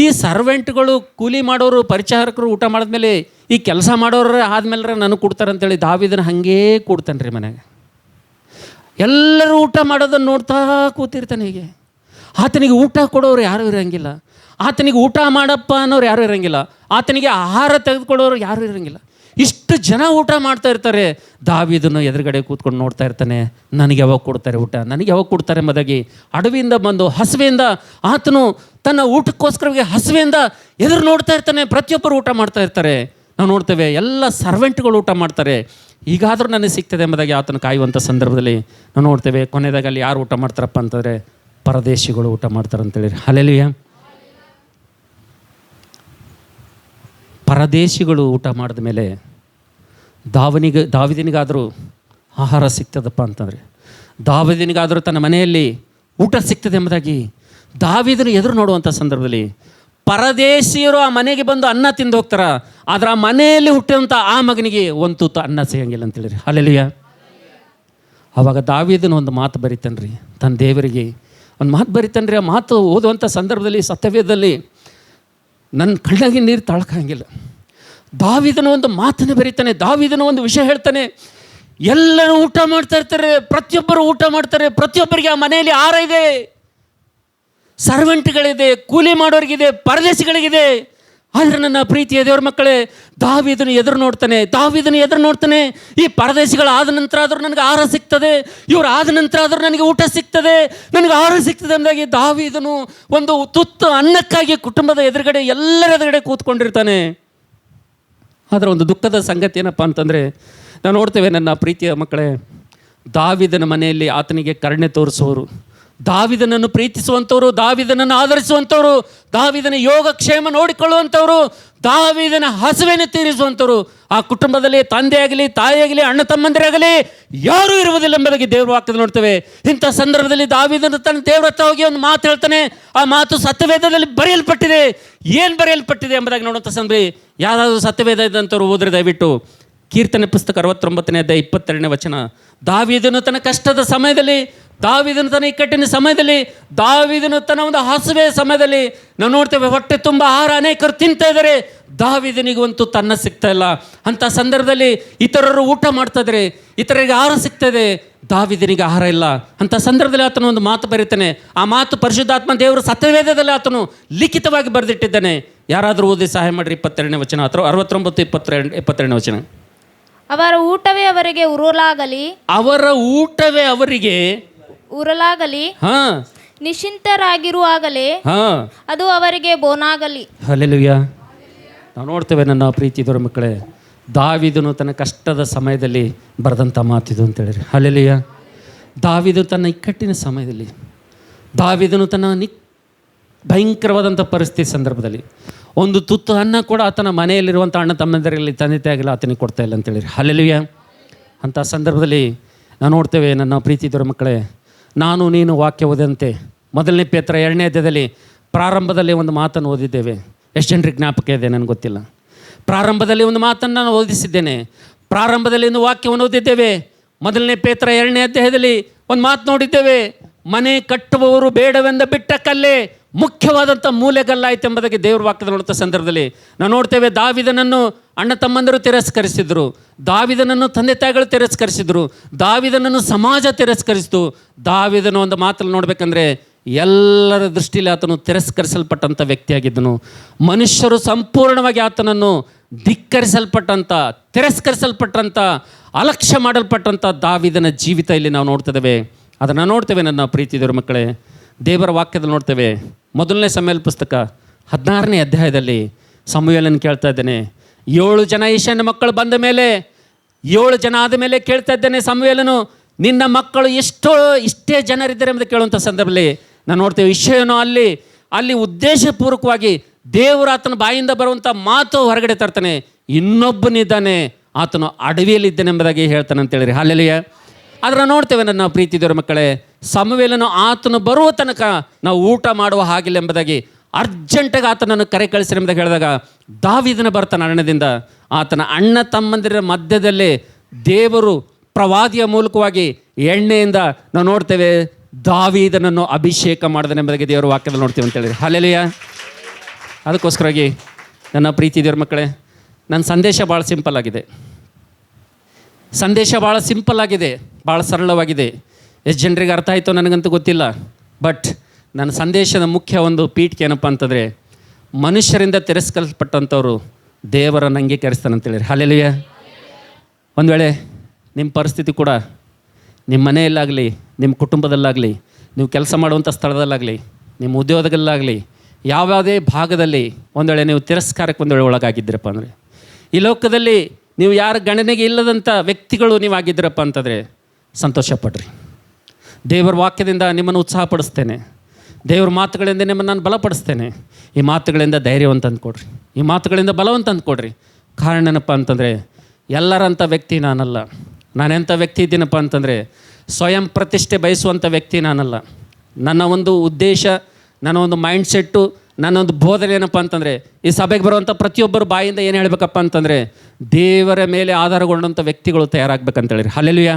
ಈ ಸರ್ವೆಂಟ್ಗಳು, ಕೂಲಿ ಮಾಡೋರು, ಪರಿಚಾರಕರು ಊಟ ಮಾಡಿದ್ಮೇಲೆ ಈ ಕೆಲಸ ಮಾಡೋರು ಆದಮೇಲೆ ನನಗೆ ಕೊಡ್ತಾರೆ ಅಂತೇಳಿ ದಾವೀದನ ಹಾಗೇ ಕೊಡ್ತಾನೆ ರೀ ಮನೆಗೆ. ಎಲ್ಲರೂ ಊಟ ಮಾಡೋದನ್ನು ನೋಡ್ತಾ ಕೂತಿರ್ತಾನೆ. ಹೀಗೆ ಆತನಿಗೆ ಊಟ ಕೊಡೋರು ಯಾರೂ ಇರೋಂಗಿಲ್ಲ. ಆತನಿಗೆ ಊಟ ಮಾಡಪ್ಪ ಅನ್ನೋರು ಯಾರೂ ಇರೋಂಗಿಲ್ಲ. ಆತನಿಗೆ ಆಹಾರ ತೆಗೆದುಕೊಳ್ಳೋರು ಯಾರೂ ಇರೋಂಗಿಲ್ಲ. ಇಷ್ಟು ಜನ ಊಟ ಮಾಡ್ತಾ ಇರ್ತಾರೆ. ದಾವೀದನು ಎದುರುಗಡೆ ಕೂತ್ಕೊಂಡು ನೋಡ್ತಾ ಇರ್ತಾನೆ, ನನಗೆ ಯಾವಾಗ ಕೊಡ್ತಾರೆ ಊಟ, ನನಗೆ ಯಾವಾಗ ಕೊಡ್ತಾರೆ ಎಂಬುದಾಗಿ. ಅಡವಿಯಿಂದ ಬಂದು ಹಸುವೆಯಿಂದ ಆತನು ತನ್ನ ಊಟಕ್ಕೋಸ್ಕರವಾಗಿ ಹಸುವೆಯಿಂದ ಎದುರು ನೋಡ್ತಾ ಇರ್ತಾನೆ. ಪ್ರತಿಯೊಬ್ಬರು ಊಟ ಮಾಡ್ತಾ ಇರ್ತಾರೆ. ನಾವು ನೋಡ್ತೇವೆ ಎಲ್ಲ ಸರ್ವೆಂಟ್ಗಳು ಊಟ ಮಾಡ್ತಾರೆ. ಈಗಾದರೂ ನನಗೆ ಸಿಗ್ತದೆ ಎಂಬುದಾಗಿ ಆತನ ಕಾಯುವಂಥ ಸಂದರ್ಭದಲ್ಲಿ ನಾವು ನೋಡ್ತೇವೆ. ಕೊನೆಯದಾಗ ಅಲ್ಲಿ ಯಾರು ಊಟ ಮಾಡ್ತಾರಪ್ಪ ಅಂತಂದರೆ, ಪರದೇಶಿಗಳು ಊಟ ಮಾಡ್ತಾರೆ ಅಂತೇಳಿ. ಹಲ್ಲೆಲೂಯಾ. ಪರದೇಶಿಗಳು ಊಟ ಮಾಡಿದ ಮೇಲೆ ದಾವೀದನಿಗಾದರೂ ಆಹಾರ ಸಿಗ್ತದಪ್ಪ ಅಂತಂದರೆ, ದಾವೀದನಿಗಾದರೂ ತನ್ನ ಮನೆಯಲ್ಲಿ ಊಟ ಸಿಗ್ತದೆ ಎಂಬುದಾಗಿ ದಾವೀದನು ಎದುರು ನೋಡುವಂಥ ಸಂದರ್ಭದಲ್ಲಿ ಪರದೇಶಿಯರು ಆ ಮನೆಗೆ ಬಂದು ಅನ್ನ ತಿಂದು ಹೋಗ್ತಾರೆ. ಆದರೆ ಆ ಮನೆಯಲ್ಲಿ ಹುಟ್ಟಿದಂಥ ಆ ಮಗನಿಗೆ ಒಂದು ತುತ್ತು ಅನ್ನ ಸಿಗಂಗಿಲ್ಲ ಅಂತೇಳಿರಿ. ಹಲ್ಲೆಲೂಯಾ. ಆವಾಗ ದಾವೀದನು ಒಂದು ಮಾತು ಬರಿತಾನೆ ರೀ, ತನ್ನ ದೇವರಿಗೆ ಒಂದು ಮಾತು ಬರಿತಾನೆ ರೀ. ಆ ಮಾತು ಓದುವಂಥ ಸಂದರ್ಭದಲ್ಲಿ ಸತ್ಯವೇದದಲ್ಲಿ ನನ್ನ ಕಣ್ಣಾಗಿ ನೀರು ತಾಳ್ಕಂಗಿಲ್ಲ. ದಾವೀದನ ಒಂದು ಮಾತನ್ನು ಬರೀತಾನೆ. ದಾವೀದನ ಒಂದು ವಿಷಯ ಹೇಳ್ತಾನೆ. ಎಲ್ಲರೂ ಊಟ ಮಾಡ್ತಾ ಇರ್ತಾರೆ, ಪ್ರತಿಯೊಬ್ಬರು ಊಟ ಮಾಡ್ತಾರೆ. ಪ್ರತಿಯೊಬ್ಬರಿಗೆ ಆ ಮನೆಯಲ್ಲಿ ಆಹಾರ ಇದೆ, ಸರ್ವೆಂಟ್ಗಳಿದೆ, ಕೂಲಿ ಮಾಡೋರಿಗಿದೆ, ಪರದೇಶಿಗಳಿಗಿದೆ. ಆದರೆ ನನ್ನ ಪ್ರೀತಿಯ ದೇವ್ರ ಮಕ್ಕಳೇ, ದಾವೀದನು ಎದುರು ನೋಡ್ತಾನೆ. ಈ ಪರದೇಶಿಗಳು ಆದ ನಂತರ ಆದರೂ ನನಗೆ ಆಹಾರ ಸಿಗ್ತದೆ, ಇವರು ಆದ ನಂತರ ಆದರೂ ನನಗೆ ಊಟ ಸಿಗ್ತದೆ, ನನಗೆ ಆಹಾರ ಸಿಗ್ತದೆ ಎಂದಾಗಿ ದಾವೀದನು ಒಂದು ತುತ್ತು ಅನ್ನಕ್ಕಾಗಿ ಕುಟುಂಬದ ಎದುರುಗಡೆ, ಎಲ್ಲರ ಎದುರುಗಡೆ ಕೂತ್ಕೊಂಡಿರ್ತಾನೆ. ಆದರೆ ಒಂದು ದುಃಖದ ಸಂಗತಿ ಏನಪ್ಪ ಅಂತಂದರೆ, ನಾವು ನೋಡ್ತೇವೆ ನನ್ನ ಪ್ರೀತಿಯ ಮಕ್ಕಳೇ, ದಾವಿದನ ಮನೆಯಲ್ಲಿ ಆತನಿಗೆ ಕರುಣೆ ತೋರಿಸುವವರು, ದಾವಿದನನ್ನು ಪ್ರೀತಿಸುವಂಥವ್ರು, ದಾವಿದನನ್ನು ಆಧರಿಸುವಂಥವ್ರು, ದಾವಿದನ ಯೋಗಕ್ಷೇಮ ನೋಡಿಕೊಳ್ಳುವಂಥವ್ರು, ದಾವಿದನ ಹಸುವೆಯನ್ನು ತೀರಿಸುವಂಥವ್ರು ಆ ಕುಟುಂಬದಲ್ಲಿ ತಂದೆಯಾಗಲಿ, ತಾಯಿಯಾಗಲಿ, ಅಣ್ಣ ತಮ್ಮಂದಿರಾಗಲಿ ಯಾರೂ ಇರುವುದಿಲ್ಲ ಎಂಬುದಾಗಿ ದೇವ್ರ ವಾಕ್ಯದಲ್ಲಿ ನೋಡ್ತೇವೆ. ಇಂಥ ಸಂದರ್ಭದಲ್ಲಿ ದಾವಿದನು ತನ್ನ ದೇವರ ಹತ್ರ ಹೋಗಿ ಒಂದು ಮಾತು ಹೇಳ್ತಾನೆ. ಆ ಮಾತು ಸತ್ಯವೇದದಲ್ಲಿ ಬರೆಯಲ್ಪಟ್ಟಿದೆ. ಏನು ಬರೆಯಲ್ಪಟ್ಟಿದೆ ಎಂಬುದಾಗಿ ನೋಡುವಂಥ ಸಂದರ್ಭ ಯಾರಾದರೂ ಸತ್ಯವೇದ ಇದ್ದಂಥವ್ರು ಹೋದ್ರೆ ದಯವಿಟ್ಟು ಕೀರ್ತನೆ ಪುಸ್ತಕ 69ನೇ ಅಧ್ಯಾಯ 22ನೇ ವಚನ. ದಾವೀದನು ತನ್ನ ಕಷ್ಟದ ಸಮಯದಲ್ಲಿ, ದಾವೀದನು ತನ್ನ ಇಕ್ಕಟ್ಟಿನ ಸಮಯದಲ್ಲಿ, ದಾವೀದನು ತನ್ನ ಒಂದು ಹಸುವೆ ಸಮಯದಲ್ಲಿ ನಾವು ನೋಡ್ತೇವೆ ಹೊಟ್ಟೆ ತುಂಬ ಆಹಾರ ಅನೇಕರು ತಿಂತಾ ಇದ್ದಾರೆ, ದಾವೀದನಿಗಂತೂ ತನ್ನ ಸಿಗ್ತಾ ಇಲ್ಲ. ಅಂಥ ಸಂದರ್ಭದಲ್ಲಿ ಇತರರು ಊಟ ಮಾಡ್ತಾ ಇದ್ದಾರೆ, ಇತರರಿಗೆ ಆಹಾರ ಸಿಗ್ತಾ ಇದೆ, ದಾವೀದನಿಗೆ ಆಹಾರ ಇಲ್ಲ. ಅಂಥ ಸಂದರ್ಭದಲ್ಲಿ ಆತನು ಒಂದು ಮಾತು ಬರೀತಾನೆ. ಆ ಮಾತು ಪರಿಶುದ್ಧಾತ್ಮ ದೇವರು ಸತ್ಯವೇದದಲ್ಲಿ ಆತನು ಲಿಖಿತವಾಗಿ ಬರೆದಿಟ್ಟಿದ್ದಾನೆ. ಯಾರಾದರೂ ಓದಿ ಸಹಾಯ ಮಾಡಿರಿ. 22ನೇ ವಚನ ಅಥವಾ 69, 22ನೇ ವಚನ. ಅವರ ಊಟವೇ ಅವರಿಗೆ ಉರುಲಾಗಲಿ, ಅವರ ಊಟವೇ ಅವರಿಗೆ ಉರುಲಾಗಲಿ, ನಿಶ್ಚಿಂತರಾಗಿರುವಾಗಲೇ ಅದು ಅವರಿಗೆ ಬೋನಾಗಲಿ. ಹಲ್ಲೆಲೂಯಾ. ನಾವು ನೋಡ್ತೇವೆ ನನ್ನ ಪ್ರೀತಿದವರ ಮಕ್ಕಳೇ, ದಾವೀದನು ತನ್ನ ಕಷ್ಟದ ಸಮಯದಲ್ಲಿ ಬರೆದಂಥ ಮಾತಿದು ಅಂತೇಳಿರಿ. ಹಲ್ಲೆಲೂಯಾ. ದಾವೀದು ತನ್ನ ಇಕ್ಕಟ್ಟಿನ ಸಮಯದಲ್ಲಿ, ದಾವೀದನು ತನ್ನ ಭಯಂಕರವಾದಂಥ ಪರಿಸ್ಥಿತಿ ಸಂದರ್ಭದಲ್ಲಿ ಒಂದು ತುತ್ತು ಅನ್ನ ಕೂಡ ಆತನ ಮನೆಯಲ್ಲಿರುವಂಥ ಅಣ್ಣ ತಮ್ಮಂದರಲ್ಲಿ ತಂದೆ ತಾಯಿಗೆಲ್ಲ ಆತನಿಗೆ ಕೊಡ್ತಾ ಇಲ್ಲ ಅಂತೇಳಿರಿ. ಹಲ್ಲೆಲೂಯಾ. ಅಂಥ ಸಂದರ್ಭದಲ್ಲಿ ನಾವು ನೋಡ್ತೇವೆ ನನ್ನ ಪ್ರೀತಿದವರ ಮಕ್ಕಳೇ, ನಾನು ನೀನು ವಾಕ್ಯ ಓದಂತೆ 1 ಪೇತ್ರ 2ನೇ ಅಧ್ಯಾಯದಲ್ಲಿ ಪ್ರಾರಂಭದಲ್ಲಿ ಒಂದು ಮಾತನ್ನು ಓದಿದ್ದೇವೆ. ಎಷ್ಟು ಜನರಿಗೆ ಜ್ಞಾಪಕ ಇದೆ ನನಗೆ ಗೊತ್ತಿಲ್ಲ. ಪ್ರಾರಂಭದಲ್ಲಿ ಒಂದು ಮಾತನ್ನು ನಾನು ಓದಿಸಿದ್ದೇನೆ. ಪ್ರಾರಂಭದಲ್ಲಿ ಒಂದು ವಾಕ್ಯವನ್ನು ಓದಿದ್ದೇವೆ. 1 ಪೇತ್ರ 2ನೇ ಅಧ್ಯಾಯದಲ್ಲಿ ಒಂದು ಮಾತು ನೋಡಿದ್ದೇವೆ. ಮನೆ ಕಟ್ಟುವವರು ಬೇಡವೆಂದ ಬಿಟ್ಟ ಕಲ್ಲೇ ಮುಖ್ಯವಾದಂಥ ಮೂಲೆಗಲ್ಲಾಯ್ತು ಎಂಬುದಾಗಿ ದೇವ್ರ ವಾಕ್ಯದ ನೋಡುತ್ತ ಸಂದರ್ಭದಲ್ಲಿ ನಾವು ನೋಡ್ತೇವೆ. ದಾವಿದನನ್ನು ಅಣ್ಣ ತಮ್ಮಂದರು ತಿರಸ್ಕರಿಸಿದರು, ದಾವಿದನನ್ನು ತಂದೆ ತಾಯಿಗಳು ತಿರಸ್ಕರಿಸಿದರು, ದಾವಿದನನ್ನು ಸಮಾಜ ತಿರಸ್ಕರಿಸಿತು. ದಾವಿದನ ಒಂದು ಮಾತಲ್ಲಿ ನೋಡ್ಬೇಕಂದ್ರೆ ಎಲ್ಲರ ದೃಷ್ಟಿಯಲ್ಲಿ ಆತನು ತಿರಸ್ಕರಿಸಲ್ಪಟ್ಟಂಥ ವ್ಯಕ್ತಿಯಾಗಿದ್ದನು. ಮನುಷ್ಯರು ಸಂಪೂರ್ಣವಾಗಿ ಆತನನ್ನು ಧಿಕ್ಕರಿಸಲ್ಪಟ್ಟಂಥ, ತಿರಸ್ಕರಿಸಲ್ಪಟ್ಟಂಥ, ಅಲಕ್ಷ್ಯ ಮಾಡಲ್ಪಟ್ಟಂಥ ದಾವಿದನ ಜೀವಿತ ಇಲ್ಲಿ ನಾವು ನೋಡ್ತಿದ್ದೇವೆ. ಅದನ್ನು ನೋಡ್ತೇವೆ ನನ್ನ ಪ್ರೀತಿದವರ ಮಕ್ಕಳೇ. ದೇವರ ವಾಕ್ಯದಲ್ಲಿ ನೋಡ್ತೇವೆ. 1ನೇ ಸಮುವೇಲ ಪುಸ್ತಕ 16ನೇ ಅಧ್ಯಾಯದಲ್ಲಿ ಸಮುವೇಲನ ಕೇಳ್ತಾ ಇದ್ದೇನೆ. 7 ಜನ ಈಶಾನ್ಯ ಮಕ್ಕಳು ಬಂದ ಮೇಲೆ, 7 ಜನ ಆದ ಮೇಲೆ ಕೇಳ್ತಾ ಇದ್ದೇನೆ, ಸಮುವೇಲನು ನಿನ್ನ ಮಕ್ಕಳು ಇಷ್ಟೇ ಜನರಿದ್ದಾರೆ ಎಂಬುದು ಕೇಳುವಂಥ ಸಂದರ್ಭದಲ್ಲಿ ನಾನು ನೋಡ್ತೇವೆ. ಇಷಯನು ಅಲ್ಲಿ ಉದ್ದೇಶಪೂರ್ವಕವಾಗಿ ದೇವರು ಆತನ ಬಾಯಿಂದ ಬರುವಂಥ ಮಾತು ಹೊರಗಡೆ ತರ್ತಾನೆ. ಇನ್ನೊಬ್ಬನಿದ್ದಾನೆ, ಆತನು ಅಡವಿಯಲ್ಲಿದ್ದಾನೆ ಎಂಬುದಾಗಿ ಹೇಳ್ತಾನೆ ಅಂತೇಳಿರಿ. ಹಲ್ಲೆಲೂಯಾ. ಆದರೆ ನೋಡ್ತೇವೆ ನನ್ನ ಪ್ರೀತಿದವರ ಮಕ್ಕಳೇ, ಸಮುವೇಲನು ಆತನು ಬರುವ ತನಕ ನಾವು ಊಟ ಮಾಡುವ ಹಾಗಿಲ್ಲ ಎಂಬುದಾಗಿ ಅರ್ಜೆಂಟಾಗಿ ಆತನನ್ನು ಕರೆ ಕಳಿಸಿರಿ ಎಂಬುದಾಗಿ ಹೇಳಿದಾಗ ದಾವೀದನ ಬರ್ತಾನೆ ಅಣ್ಣದಿಂದ. ಆತನ ಅಣ್ಣ ತಮ್ಮಂದಿರ ಮಧ್ಯದಲ್ಲಿ ದೇವರು ಪ್ರವಾದಿಯ ಮೂಲಕವಾಗಿ ಎಣ್ಣೆಯಿಂದ ನಾವು ನೋಡ್ತೇವೆ ದಾವೀದನನ್ನು ಅಭಿಷೇಕ ಮಾಡಿದನು ಎಂಬುದಾಗಿ ದೇವರ ವಾಕ್ಯದಲ್ಲಿ ನೋಡ್ತೀವಿ ಅಂತೇಳಿ. ಹಲ್ಲೆಲೂಯಾ. ಅದಕ್ಕೋಸ್ಕರವಾಗಿ ನನ್ನ ಪ್ರೀತಿದವರ ಮಕ್ಕಳೇ, ನನ್ನ ಸಂದೇಶ ಭಾಳ ಸಿಂಪಲ್ ಆಗಿದೆ. ಸಂದೇಶ ಭಾಳ ಸಿಂಪಲ್ ಆಗಿದೆ, ಭಾಳ ಸರಳವಾಗಿದೆ. ಎಷ್ಟು ಜನರಿಗೆ ಅರ್ಥ ಆಯಿತು ನನಗಂತೂ ಗೊತ್ತಿಲ್ಲ. ಬಟ್ ನನ್ನ ಸಂದೇಶದ ಮುಖ್ಯ ಒಂದು ಪೀಠಿಕೆ ಏನಪ್ಪ ಅಂತಂದರೆ, ಮನುಷ್ಯರಿಂದ ತಿರಸ್ಕರಿಸಲ್ಪಟ್ಟಂಥವ್ರು ದೇವರನ್ನು ಅಂಗೀಕರಿಸ್ತಾನಂತೇಳಿ. ಹಲ್ಲೆಲೂಯಾ. ಒಂದು ವೇಳೆ ನಿಮ್ಮ ಪರಿಸ್ಥಿತಿ ಕೂಡ ನಿಮ್ಮ ಮನೆಯಲ್ಲಾಗಲಿ, ನಿಮ್ಮ ಕುಟುಂಬದಲ್ಲಾಗಲಿ, ನೀವು ಕೆಲಸ ಮಾಡುವಂಥ ಸ್ಥಳದಲ್ಲಾಗಲಿ, ನಿಮ್ಮ ಉದ್ಯೋಗದಲ್ಲಾಗಲಿ, ಯಾವುದೇ ಭಾಗದಲ್ಲಿ ಒಂದು ವೇಳೆ ನೀವು ತಿರಸ್ಕಾರಕ್ಕೆ ಒಂದು ವೇಳೆ ಒಳಗಾಗಿದ್ದೀರಪ್ಪ ಅಂದರೆ, ಈ ಲೋಕದಲ್ಲಿ ನೀವು ಯಾರ ಗಣನೆಗೆ ಇಲ್ಲದಂಥ ವ್ಯಕ್ತಿಗಳು ನೀವು ಆಗಿದ್ದೀರಪ್ಪ ಅಂತಂದರೆ ಸಂತೋಷಪಡ್ರಿ. ದೇವರ ವಾಕ್ಯದಿಂದ ನಿಮ್ಮನ್ನು ಉತ್ಸಾಹಪಡಿಸ್ತೇನೆ. ದೇವ್ರ ಮಾತುಗಳಿಂದ ನಿಮ್ಮನ್ನು ನಾನು ಬಲಪಡಿಸ್ತೇನೆ. ಈ ಮಾತುಗಳಿಂದ ಧೈರ್ಯವಂತ ಅಂದ್ಕೊಡ್ರಿ, ಈ ಮಾತುಗಳಿಂದ ಬಲವಂತ ಅಂದ್ಕೊಡ್ರಿ. ಕಾರಣ ಏನಪ್ಪ ಅಂತಂದರೆ, ಎಲ್ಲರಂಥ ವ್ಯಕ್ತಿ ನಾನಲ್ಲ. ನಾನೆಂಥ ವ್ಯಕ್ತಿ ಇದ್ದೀನಪ್ಪ ಅಂತಂದರೆ, ಸ್ವಯಂ ಪ್ರತಿಷ್ಠೆ ಬಯಸುವಂಥ ವ್ಯಕ್ತಿ ನಾನಲ್ಲ. ನನ್ನ ಒಂದು ಉದ್ದೇಶ, ನನ್ನ ಒಂದು ಮೈಂಡ್ಸೆಟ್ಟು, ನನ್ನ ಒಂದು ಬೋಧನೆ ಏನಪ್ಪ ಅಂತಂದರೆ, ಈ ಸಭೆಗೆ ಬರುವಂಥ ಪ್ರತಿಯೊಬ್ಬರು ಬಾಯಿಂದ ಏನು ಹೇಳಬೇಕಪ್ಪ ಅಂತಂದರೆ, ದೇವರ ಮೇಲೆ ಆಧಾರಗೊಂಡಂಥ ವ್ಯಕ್ತಿಗಳು ತಯಾರಾಗಬೇಕಂತೇಳಿರಿ. ಹಲ್ಲೆಲೂಯಾ.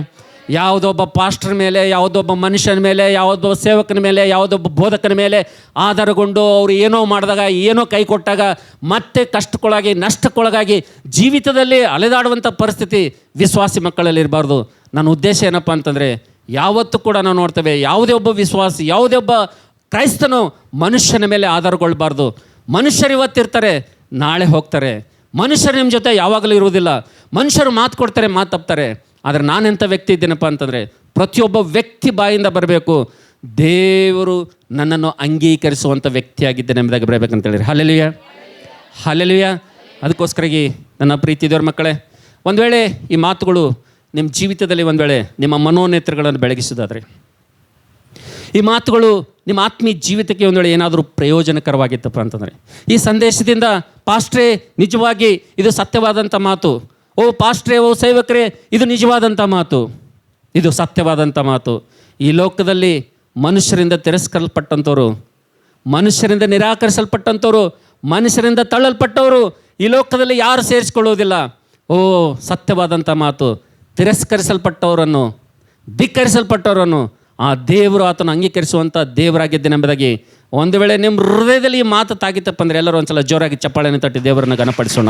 ಯಾವುದೊಬ್ಬ ಪಾಸ್ಟರ್ ಮೇಲೆ, ಯಾವುದೊಬ್ಬ ಮನುಷ್ಯನ ಮೇಲೆ, ಯಾವುದೊಬ್ಬ ಸೇವಕನ ಮೇಲೆ, ಯಾವುದೊಬ್ಬ ಬೋಧಕನ ಮೇಲೆ ಆಧಾರಗೊಂಡು ಅವರು ಏನೋ ಮಾಡಿದಾಗ, ಏನೋ ಕೈ ಕೊಟ್ಟಾಗ ಮತ್ತೆ ಕಷ್ಟಕ್ಕೊಳಗಾಗಿ, ನಷ್ಟಕ್ಕೊಳಗಾಗಿ ಜೀವಿತದಲ್ಲಿ ಅಲೆದಾಡುವಂಥ ಪರಿಸ್ಥಿತಿ ವಿಶ್ವಾಸಿ ಮಕ್ಕಳಲ್ಲಿ ಇರಬಾರ್ದು. ನನ್ನ ಉದ್ದೇಶ ಏನಪ್ಪ ಅಂತಂದರೆ, ಯಾವತ್ತೂ ಕೂಡ ನಾವು ನೋಡ್ತೇವೆ, ಯಾವುದೇ ಒಬ್ಬ ವಿಶ್ವಾಸಿ, ಯಾವುದೇ ಒಬ್ಬ ಕ್ರೈಸ್ತನು ಮನುಷ್ಯನ ಮೇಲೆ ಆಧಾರಗೊಳ್ಳಬಾರ್ದು. ಮನುಷ್ಯರು ಇವತ್ತಿರ್ತಾರೆ, ನಾಳೆ ಹೋಗ್ತಾರೆ. ಮನುಷ್ಯರು ನಿಮ್ಮ ಜೊತೆ ಯಾವಾಗಲೂ ಇರುವುದಿಲ್ಲ. ಮನುಷ್ಯರು ಮಾತು ಕೊಡ್ತಾರೆ, ಮಾತು ತಪ್ತಾರೆ. ಆದರೆ ನಾನೆಂಥ ವ್ಯಕ್ತಿ ಇದ್ದೀನಪ್ಪ ಅಂತಂದರೆ, ಪ್ರತಿಯೊಬ್ಬ ವ್ಯಕ್ತಿ ಬಾಯಿಂದ ಬರಬೇಕು, ದೇವರು ನನ್ನನ್ನು ಅಂಗೀಕರಿಸುವಂಥ ವ್ಯಕ್ತಿಯಾಗಿದ್ದೇನೆ ಎಂಬುದಾಗಿ ಬರಬೇಕಂತೇಳಿರಿ. ಹಲ್ಲೆಲೂಯಾ. ಹಲ್ಲೆಲೂಯಾ. ಅದಕ್ಕೋಸ್ಕರಾಗಿ ನನ್ನ ಪ್ರೀತಿ ದೇವ್ರ ಮಕ್ಕಳೇ, ಒಂದು ವೇಳೆ ಈ ಮಾತುಗಳು ನಿಮ್ಮ ಜೀವಿತದಲ್ಲಿ ಒಂದು ವೇಳೆ ನಿಮ್ಮ ಮನೋನೇತ್ರಗಳನ್ನು ಬೆಳಗಿಸೋದಾದರೆ, ಈ ಮಾತುಗಳು ನಿಮ್ಮ ಆತ್ಮೀಯ ಜೀವಿತಕ್ಕೆ ಒಂದು ವೇಳೆ ಏನಾದರೂ ಪ್ರಯೋಜನಕರವಾಗಿತ್ತಪ್ಪ ಅಂತಂದರೆ, ಈ ಸಂದೇಶದಿಂದ ಪಾಸ್ಟ್ರೇ ನಿಜವಾಗಿ ಇದು ಸತ್ಯವಾದಂಥ ಮಾತು, ಓ ಪಾಸ್ಟ್ರೇ, ಓ ಸೇವಕರೇ, ಇದು ನಿಜವಾದಂಥ ಮಾತು, ಇದು ಸತ್ಯವಾದಂಥ ಮಾತು. ಈ ಲೋಕದಲ್ಲಿ ಮನುಷ್ಯರಿಂದ ತಿರಸ್ಕರಿಸಲ್ಪಟ್ಟಂಥವ್ರು, ಮನುಷ್ಯರಿಂದ ನಿರಾಕರಿಸಲ್ಪಟ್ಟಂಥವ್ರು, ಮನುಷ್ಯರಿಂದ ತಳ್ಳಲ್ಪಟ್ಟವರು ಈ ಲೋಕದಲ್ಲಿ ಯಾರು ಸೇರಿಸ್ಕೊಳ್ಳೋದಿಲ್ಲ. ಓ ಸತ್ಯವಾದಂಥ ಮಾತು, ತಿರಸ್ಕರಿಸಲ್ಪಟ್ಟವರನ್ನು, ಧಿಕ್ಕರಿಸಲ್ಪಟ್ಟವರನ್ನು ಆ ದೇವರು ಆತನ ಅಂಗೀಕರಿಸುವಂಥ ದೇವರಾಗಿದ್ದೆನೆಂಬುದಾಗಿ ಒಂದು ವೇಳೆ ನಿಮ್ಮ ಹೃದಯದಲ್ಲಿ ಈ ಮಾತು ತಾಗಿತ್ತಪ್ಪ ಅಂದರೆ ಎಲ್ಲರೂ ಒಂದ್ಸಲ ಜೋರಾಗಿ ಚಪ್ಪಾಳೆಯನ್ನು ತಟ್ಟಿ ದೇವರನ್ನು ಘನಪಡಿಸೋಣ.